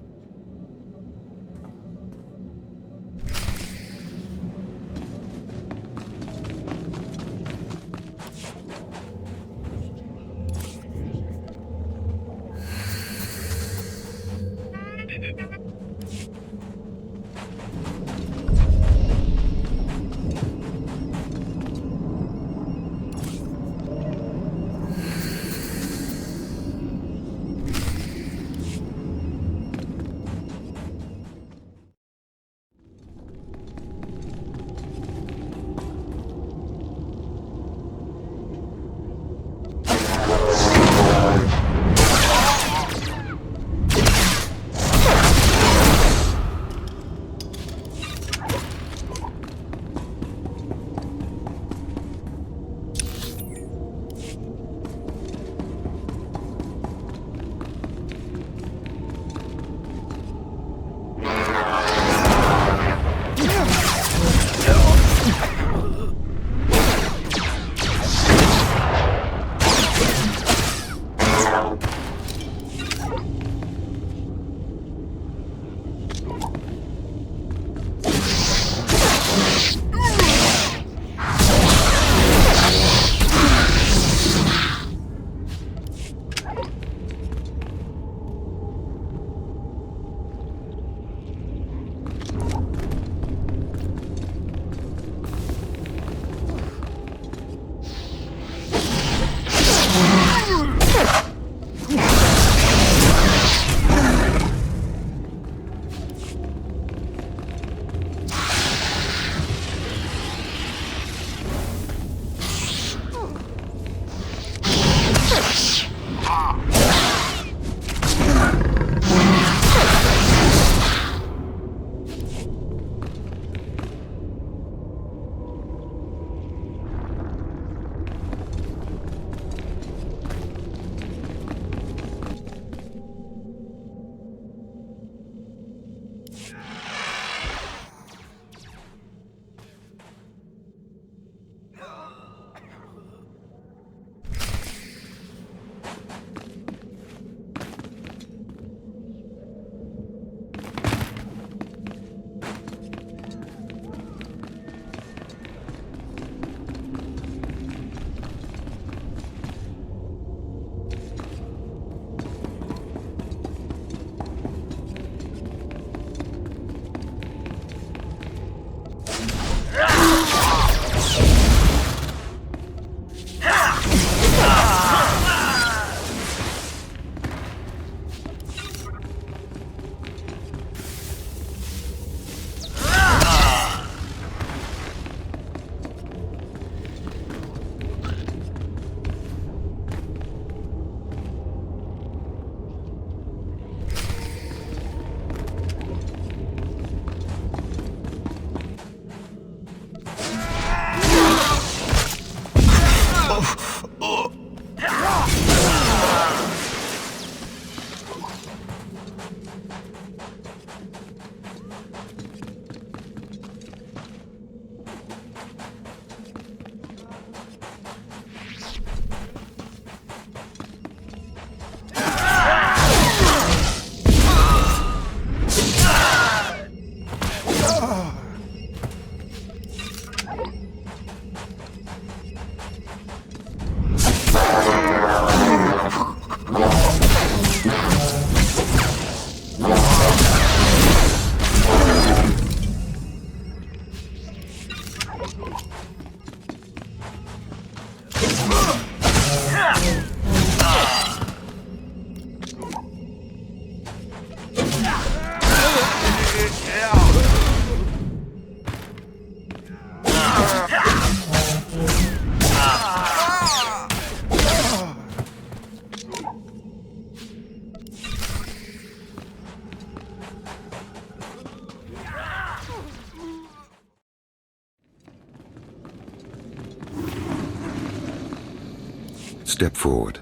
Step forward.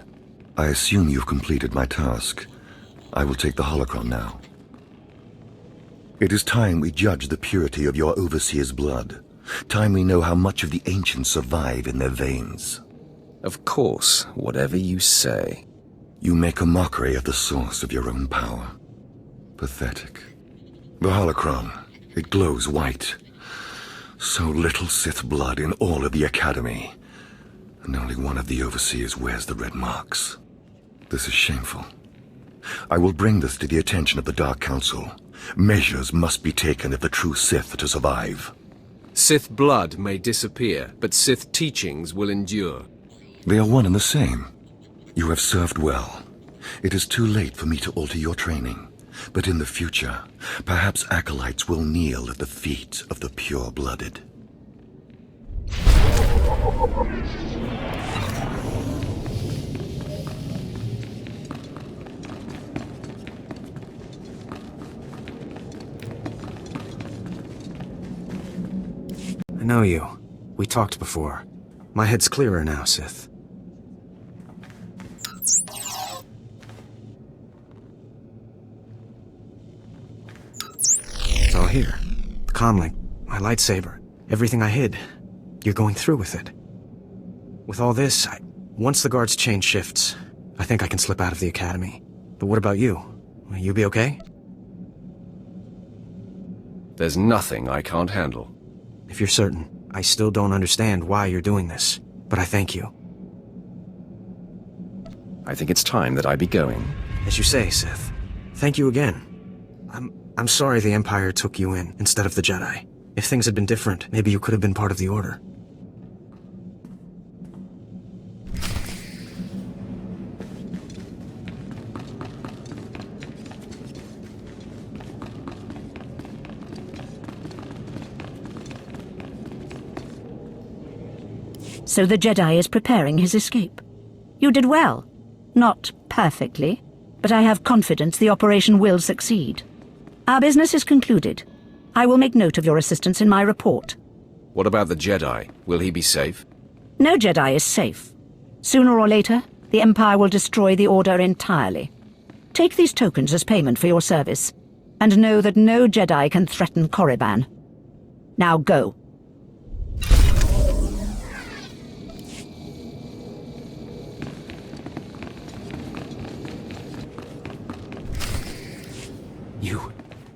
I assume you've completed my task. I will take the holocron now. It is time we judge the purity of your overseer's blood. Time we know how much of the ancients survive in their veins. Of course, whatever you say. You make a mockery of the source of your own power. Pathetic. The holocron, it glows white. So little Sith blood in all of the Academy. And only one of the overseers wears the red marks. This is shameful. I will bring this to the attention of the Dark Council. Measures must be taken if the true Sith are to survive. Sith blood may disappear, but Sith teachings will endure. They are one and the same. You have served well. It is too late for me to alter your training. But in the future, perhaps acolytes will kneel at the feet of the pure-blooded. I know you. We talked before. My head's clearer now, Sith. It's all here. The comlink, my lightsaber, everything I hid. You're going through with it. With all this, once the guards change shifts, I think I can slip out of the Academy. But what about you? Will you be okay? There's nothing I can't handle. If you're certain, I still don't understand why you're doing this, but I thank you. I think it's time that I be going. As you say, Sith. Thank you again. I'm sorry the Empire took you in instead of the Jedi. If things had been different, maybe you could have been part of the Order. So the Jedi is preparing his escape. You did well. Not perfectly, but I have confidence the operation will succeed. Our business is concluded. I will make note of your assistance in my report. What about the Jedi? Will he be safe? No Jedi is safe. Sooner or later, the Empire will destroy the Order entirely. Take these tokens as payment for your service, and know that no Jedi can threaten Korriban. Now go.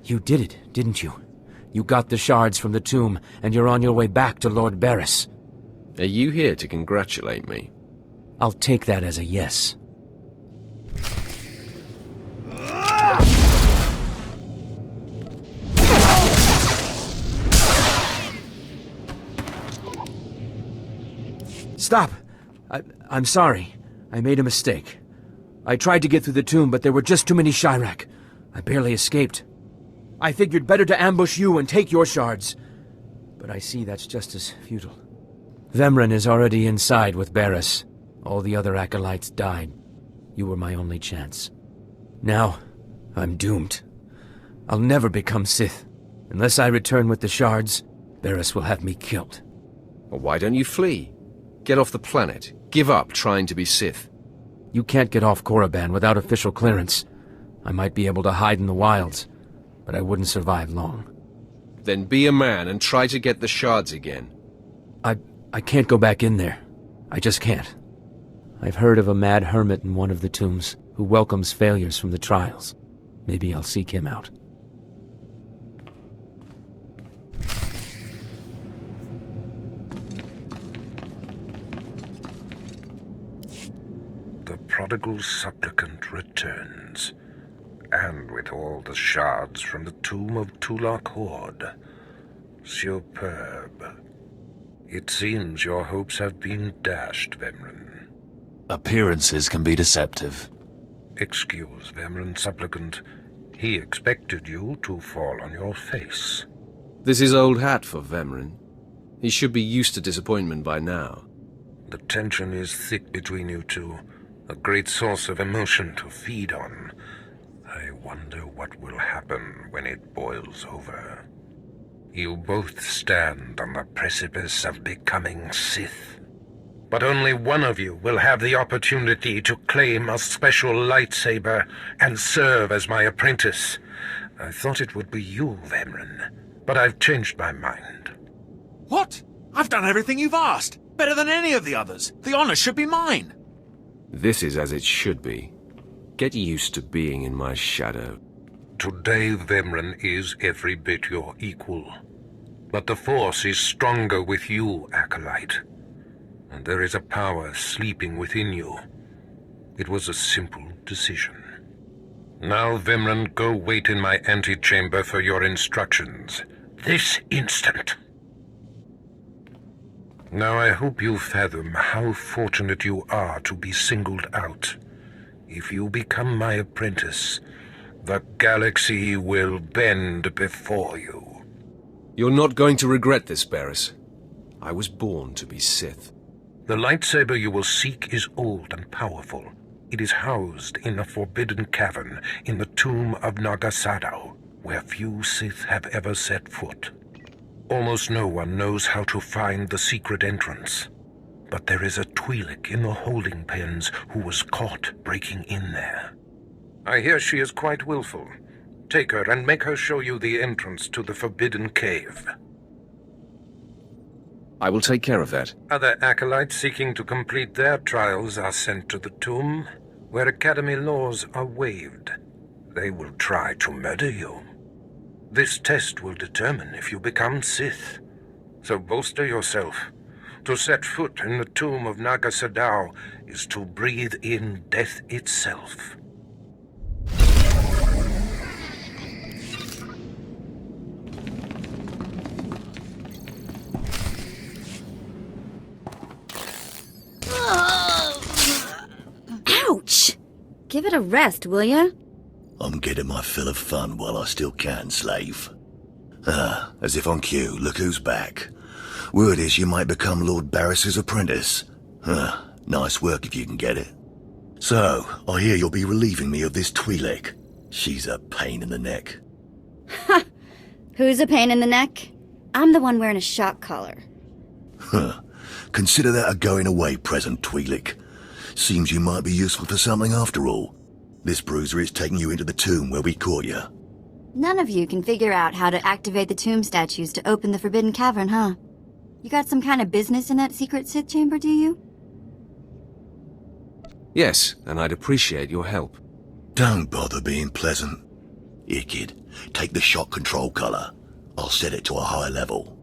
You did it, didn't you? You got the shards from the tomb, and you're on your way back to Lord Baras. Are you here to congratulate me? I'll take that as a yes. Stop! I'm sorry. I made a mistake. I tried to get through the tomb, but there were just too many Chirac. I barely escaped. I figured better to ambush you and take your shards. But I see that's just as futile. Vemryn is already inside with Baras. All the other acolytes died. You were my only chance. Now, I'm doomed. I'll never become Sith. Unless I return with the shards, Baras will have me killed. Well, why don't you flee? Get off the planet. Give up trying to be Sith. You can't get off Korriban without official clearance. I might be able to hide in the wilds, but I wouldn't survive long. Then be a man and try to get the shards again. I can't go back in there. I just can't. I've heard of a mad hermit in one of the tombs who welcomes failures from the trials. Maybe I'll seek him out. The prodigal supplicant returns, and with all the shards from the tomb of Tulak Horde. Superb. It seems your hopes have been dashed, Vemryn. Appearances can be deceptive. Excuse Vemryn, supplicant. He expected you to fall on your face. This is old hat for Vemryn. He should be used to disappointment by now. The tension is thick between you two, a great source of emotion to feed on. I wonder what will happen when it boils over. You both stand on the precipice of becoming Sith. But only one of you will have the opportunity to claim a special lightsaber and serve as my apprentice. I thought it would be you, Vemren, but I've changed my mind. What? I've done everything you've asked. Better than any of the others. The honor should be mine. This is as it should be. Get used to being in my shadow. Today, Vemren is every bit your equal. But the Force is stronger with you, Acolyte. And there is a power sleeping within you. It was a simple decision. Now, Vemren, go wait in my antechamber for your instructions. This instant. Now I hope you fathom how fortunate you are to be singled out. If you become my apprentice, the galaxy will bend before you. You're not going to regret this, Baras. I was born to be Sith. The lightsaber you will seek is old and powerful. It is housed in a forbidden cavern in the tomb of Naga Sadow, where few Sith have ever set foot. Almost no one knows how to find the secret entrance. But there is a Twi'lek in the holding pens who was caught breaking in there. I hear she is quite willful. Take her and make her show you the entrance to the forbidden cave. I will take care of that. Other acolytes seeking to complete their trials are sent to the tomb, where Academy laws are waived. They will try to murder you. This test will determine if you become Sith. So bolster yourself. To set foot in the tomb of Naga Sadow is to breathe in death itself. Ouch! Give it a rest, will ya? I'm getting my fill of fun while I still can, slave. As if on cue, look who's back. Word is you might become Lord Baras's apprentice. Nice work if you can get it. So, I hear you'll be relieving me of this Twi'lek. She's a pain in the neck. Ha! Who's a pain in the neck? I'm the one wearing a shock collar. Consider that a going-away present, Twi'lek. Seems you might be useful for something after all. This bruiser is taking you into the tomb where we caught you. None of you can figure out how to activate the tomb statues to open the Forbidden Cavern, huh? You got some kind of business in that secret Sith chamber, do you? Yes, and I'd appreciate your help. Don't bother being pleasant. Here, kid, take the shot control collar. I'll set it to a high level.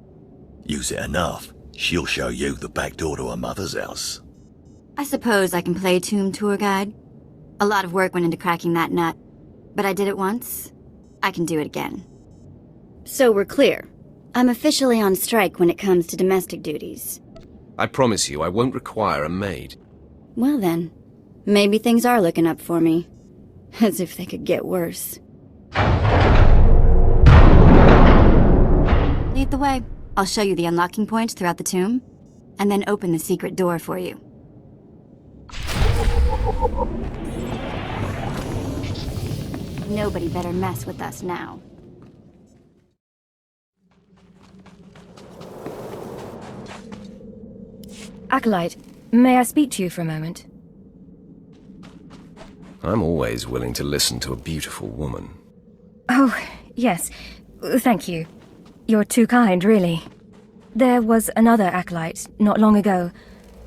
Use it enough, she'll show you the back door to her mother's house. I suppose I can play tomb tour guide. A lot of work went into cracking that nut, but I did it once. I can do it again. So we're clear. I'm officially on strike when it comes to domestic duties. I promise you I won't require a maid. Well then, maybe things are looking up for me. As if they could get worse. Lead the way. I'll show you the unlocking points throughout the tomb, and then open the secret door for you. Nobody better mess with us now. Acolyte, may I speak to you for a moment? I'm always willing to listen to a beautiful woman. Oh, yes. Thank you. You're too kind, really. There was another acolyte, not long ago,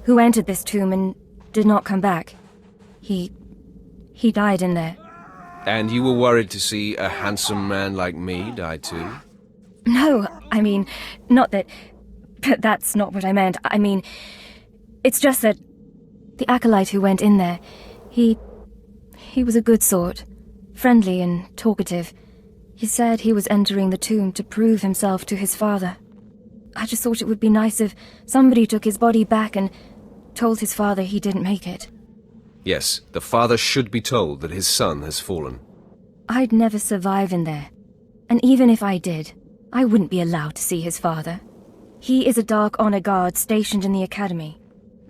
who entered this tomb and did not come back. He died in there. And you were worried to see a handsome man like me die too? No, I mean, not that... But that's not what I meant. I mean, it's just that the acolyte who went in there, he was a good sort, friendly and talkative. He said he was entering the tomb to prove himself to his father. I just thought it would be nice if somebody took his body back and told his father he didn't make it. Yes, the father should be told that his son has fallen. I'd never survive in there. And even if I did, I wouldn't be allowed to see his father. He is a Dark Honor Guard stationed in the Academy.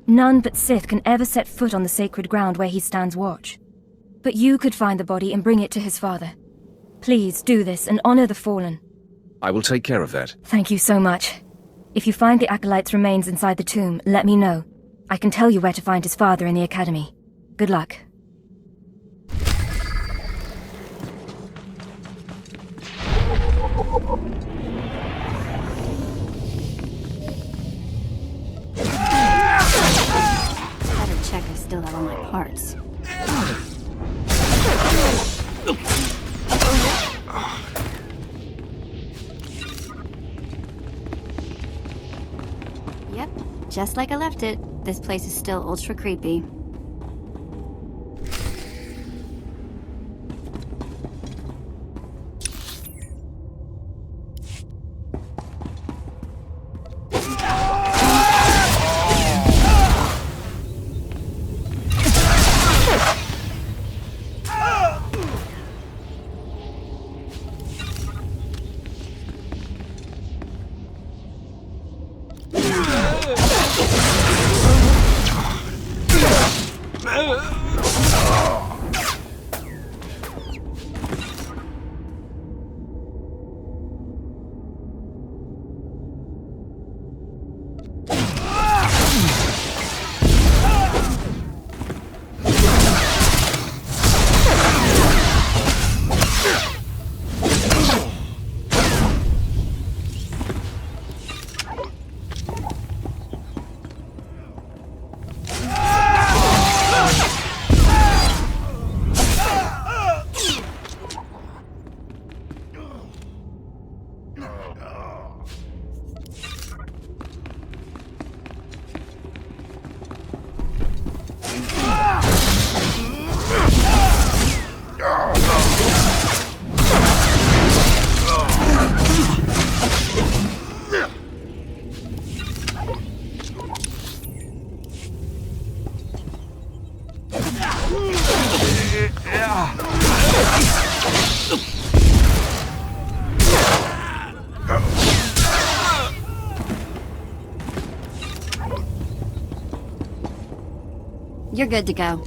None but Sith can ever set foot on the sacred ground where he stands watch. But you could find the body and bring it to his father. Please do this and honor the fallen. I will take care of that. Thank you so much. If you find the Acolyte's remains inside the tomb, let me know. I can tell you where to find his father in the academy. Good luck. Better check I still have all my parts. Yep, just like I left it. This place is still ultra creepy. You're good to go.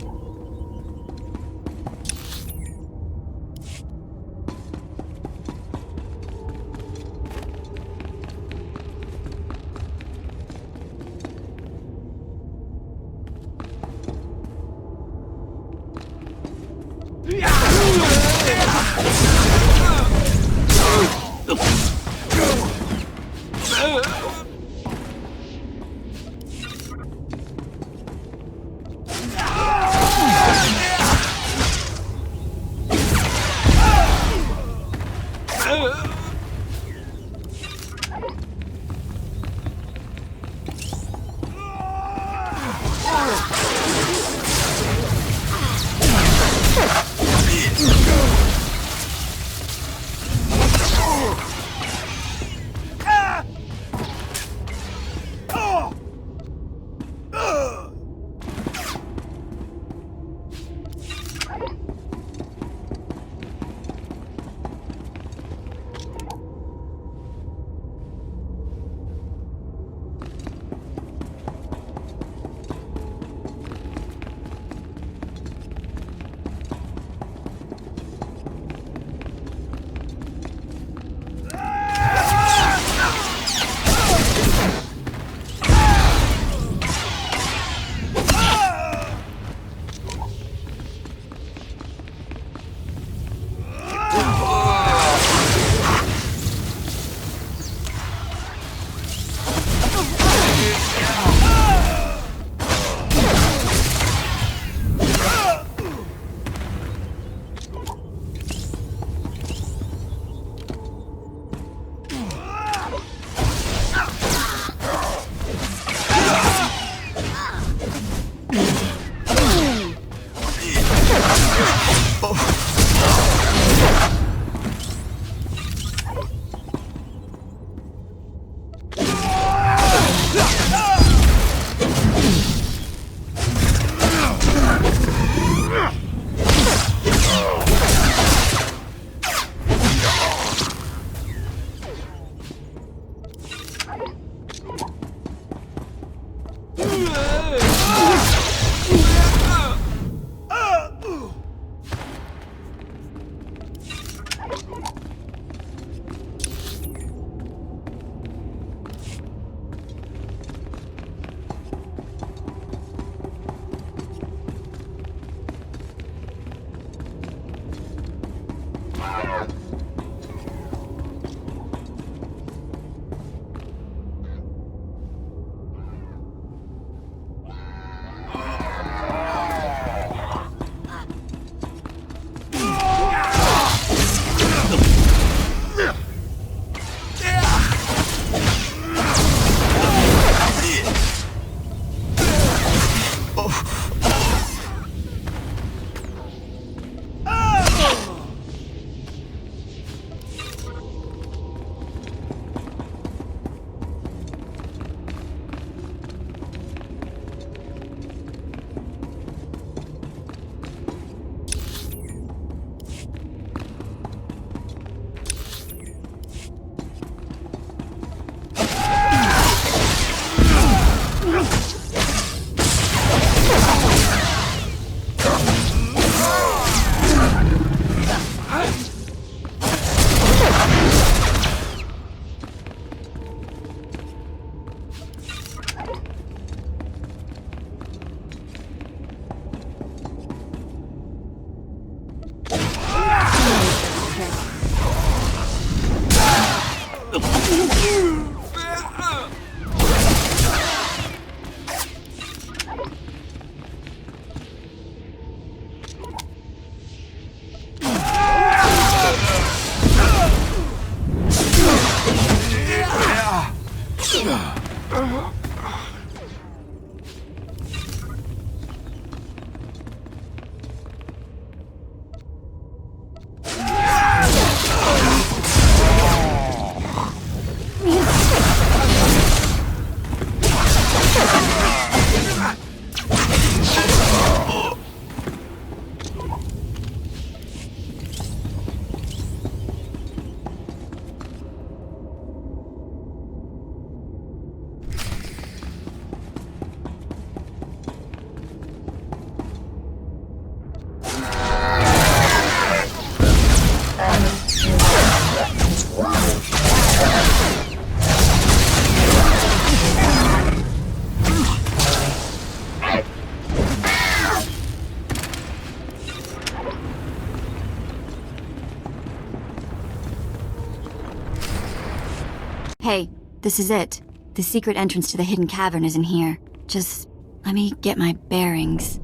This is it. The secret entrance to the hidden cavern is in here. Just let me get my bearings.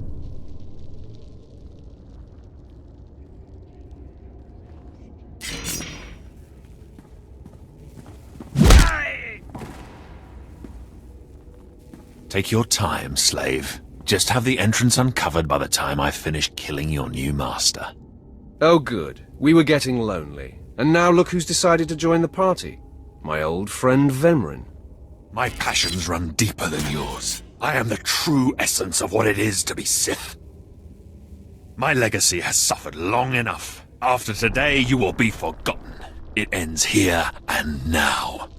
Take your time, slave. Just have the entrance uncovered by the time I finish killing your new master. Oh good. We were getting lonely. And now look who's decided to join the party. My old friend Vemrin. My passions run deeper than yours. I am the true essence of what it is to be Sith. My legacy has suffered long enough. After today, you will be forgotten. It ends here and now.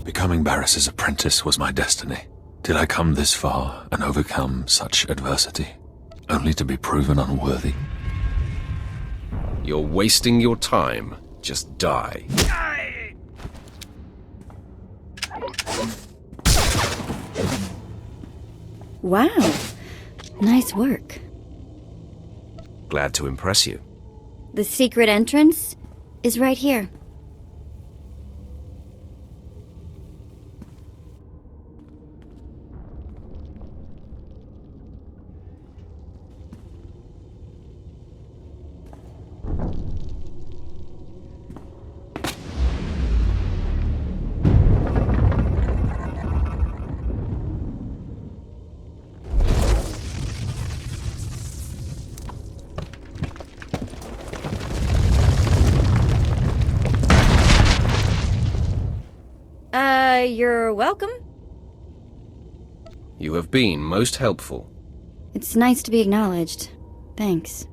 Becoming Baras's apprentice was my destiny. Did I come this far and overcome such adversity, only to be proven unworthy? You're wasting your time. Just die. Wow. Nice work. Glad to impress you. The secret entrance is right here. You're welcome. You have been most helpful. It's nice to be acknowledged. Thanks.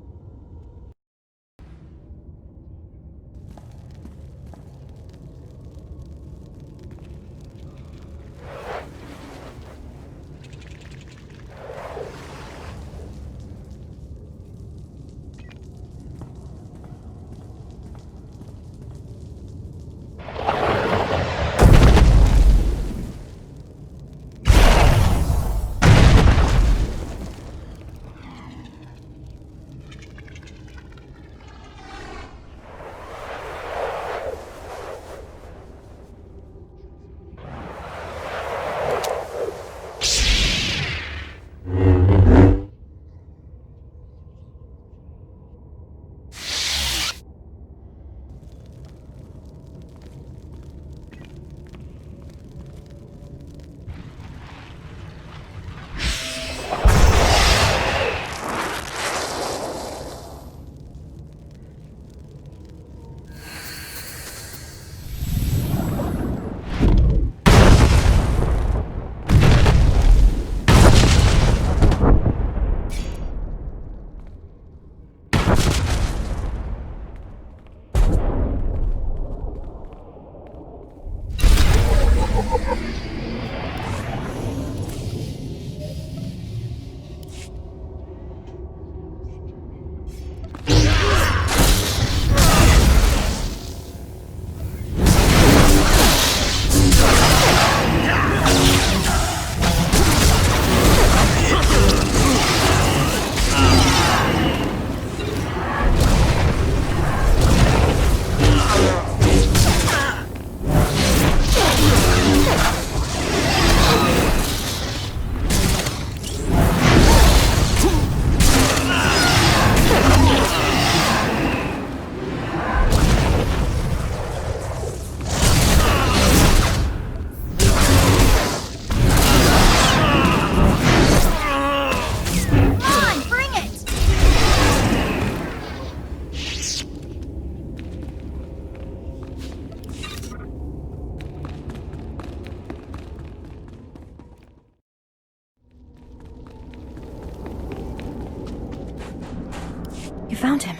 found him.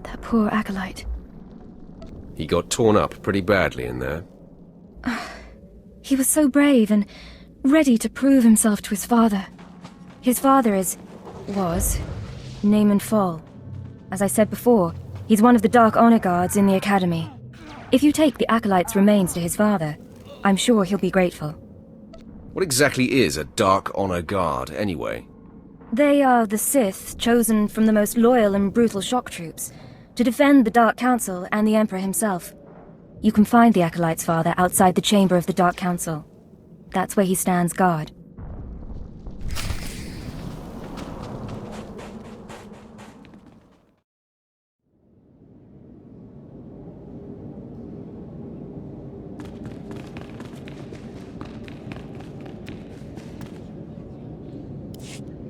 That poor acolyte. He got torn up pretty badly in there. He was so brave and ready to prove himself to his father. His father was Naaman Fall. As I said before, he's one of the Dark Honor Guards in the Academy. If you take the acolyte's remains to his father, I'm sure he'll be grateful. What exactly is a Dark Honor Guard, anyway? They are the Sith, chosen from the most loyal and brutal shock troops, to defend the Dark Council and the Emperor himself. You can find the acolyte's father outside the chamber of the Dark Council. That's where he stands guard.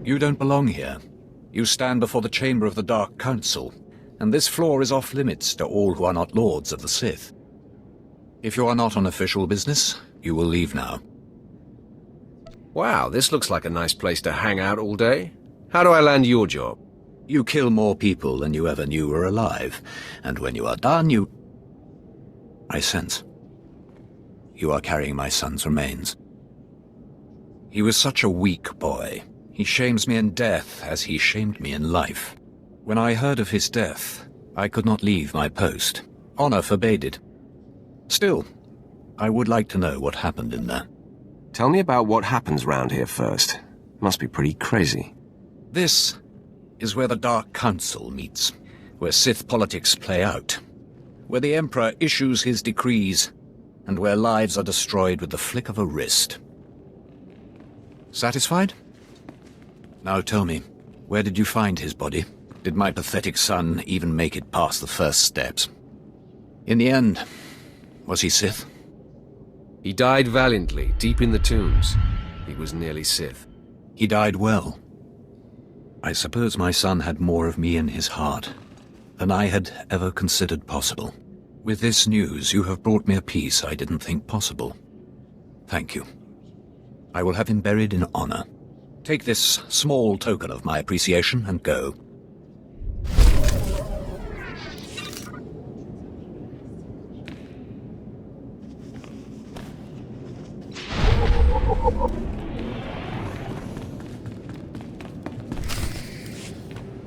You don't belong here. You stand before the chamber of the Dark Council, and this floor is off-limits to all who are not lords of the Sith. If you are not on official business, you will leave now. Wow, this looks like a nice place to hang out all day. How do I land your job? You kill more people than you ever knew were alive, and when you are done, I sense. You are carrying my son's remains. He was such a weak boy. He shames me in death as he shamed me in life. When I heard of his death, I could not leave my post. Honor forbade it. Still, I would like to know what happened in there. Tell me about what happens round here first. Must be pretty crazy. This is where the Dark Council meets, where Sith politics play out, where the Emperor issues his decrees, and where lives are destroyed with the flick of a wrist. Satisfied? Now tell me, where did you find his body? Did my pathetic son even make it past the first steps? In the end, was he Sith? He died valiantly, deep in the tombs. He was nearly Sith. He died well. I suppose my son had more of me in his heart than I had ever considered possible. With this news, you have brought me a peace I didn't think possible. Thank you. I will have him buried in honor. Take this small token of my appreciation and go.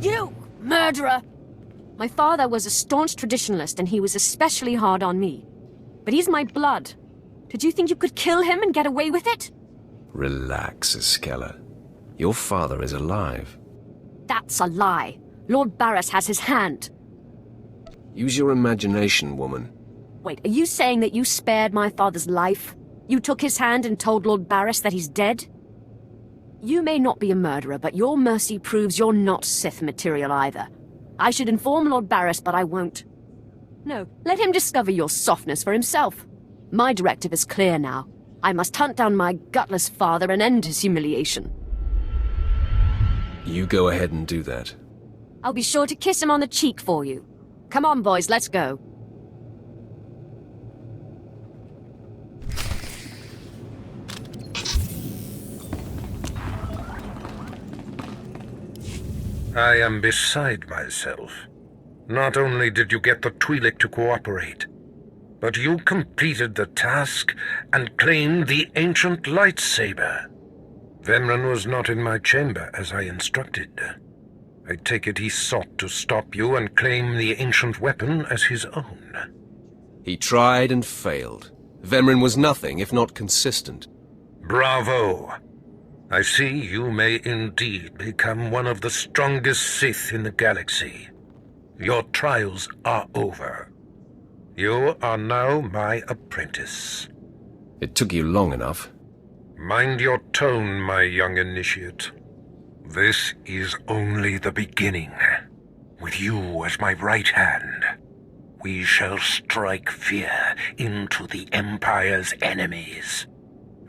You! Murderer! My father was a staunch traditionalist and he was especially hard on me. But he's my blood. Did you think you could kill him and get away with it? Relax, Iskella. Your father is alive. That's a lie. Lord Baras has his hand. Use your imagination, woman. Wait, are you saying that you spared my father's life? You took his hand and told Lord Baras that he's dead? You may not be a murderer, but your mercy proves you're not Sith material either. I should inform Lord Baras, but I won't. No, let him discover your softness for himself. My directive is clear now. I must hunt down my gutless father and end his humiliation. You go ahead and do that. I'll be sure to kiss him on the cheek for you. Come on, boys, let's go. I am beside myself. Not only did you get the Twi'lek to cooperate, but you completed the task and claimed the ancient lightsaber. Vemran was not in my chamber as I instructed. I take it he sought to stop you and claim the ancient weapon as his own. He tried and failed. Vemran was nothing if not consistent. Bravo! I see you may indeed become one of the strongest Sith in the galaxy. Your trials are over. You are now my apprentice. It took you long enough. Mind your tone, my young initiate. This is only the beginning. With you as my right hand, we shall strike fear into the Empire's enemies.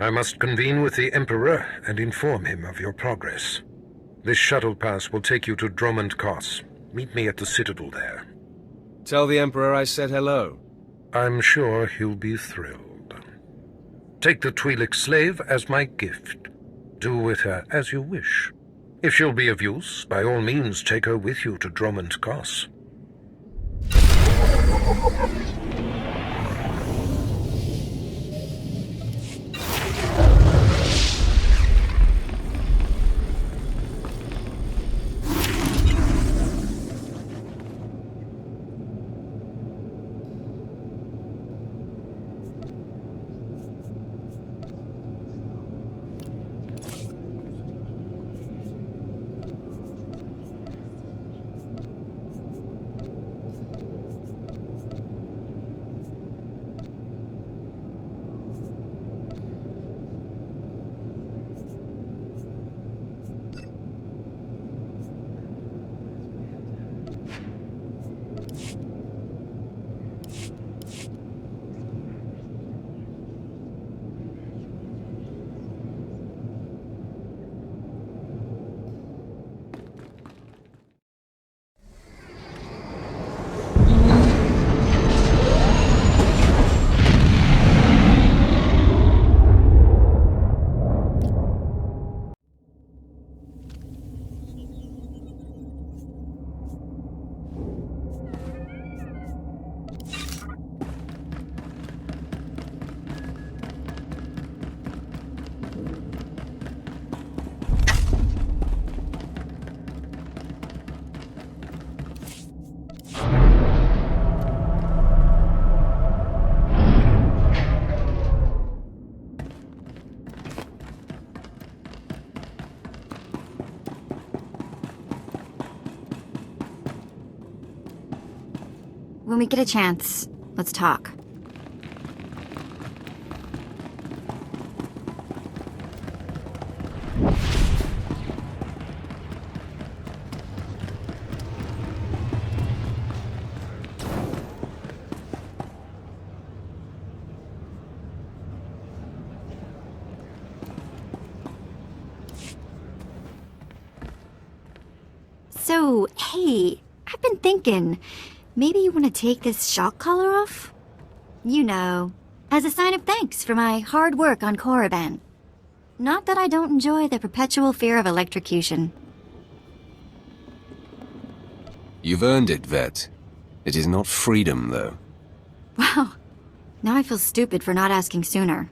I must convene with the Emperor and inform him of your progress. This shuttle pass will take you to Dromund Kos. Meet me at the Citadel there. Tell the Emperor I said hello. I'm sure he'll be thrilled. Take the Twi'lek slave as my gift. Do with her as you wish. If she'll be of use, by all means take her with you to Drummond Cross. When we get a chance, let's talk. So, hey, I've been thinking, maybe you want to take this shock collar off? You know, as a sign of thanks for my hard work on Korriban. Not that I don't enjoy the perpetual fear of electrocution. You've earned it, Vet. It is not freedom, though. Wow, now I feel stupid for not asking sooner.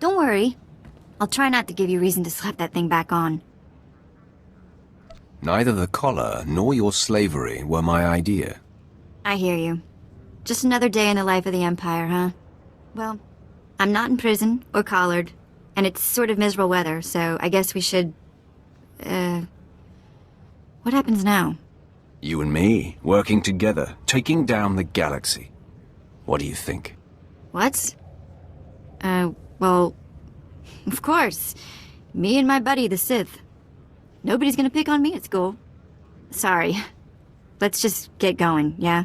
Don't worry. I'll try not to give you reason to slap that thing back on. Neither the collar nor your slavery were my idea. I hear you. Just another day in the life of the Empire, huh? Well, I'm not in prison or collared, and it's sort of miserable weather, so I guess we should... What happens now? You and me, working together, taking down the galaxy. What do you think? What? Well, of course. Me and my buddy, the Sith. Nobody's gonna pick on me at school. Sorry. Let's just get going, yeah?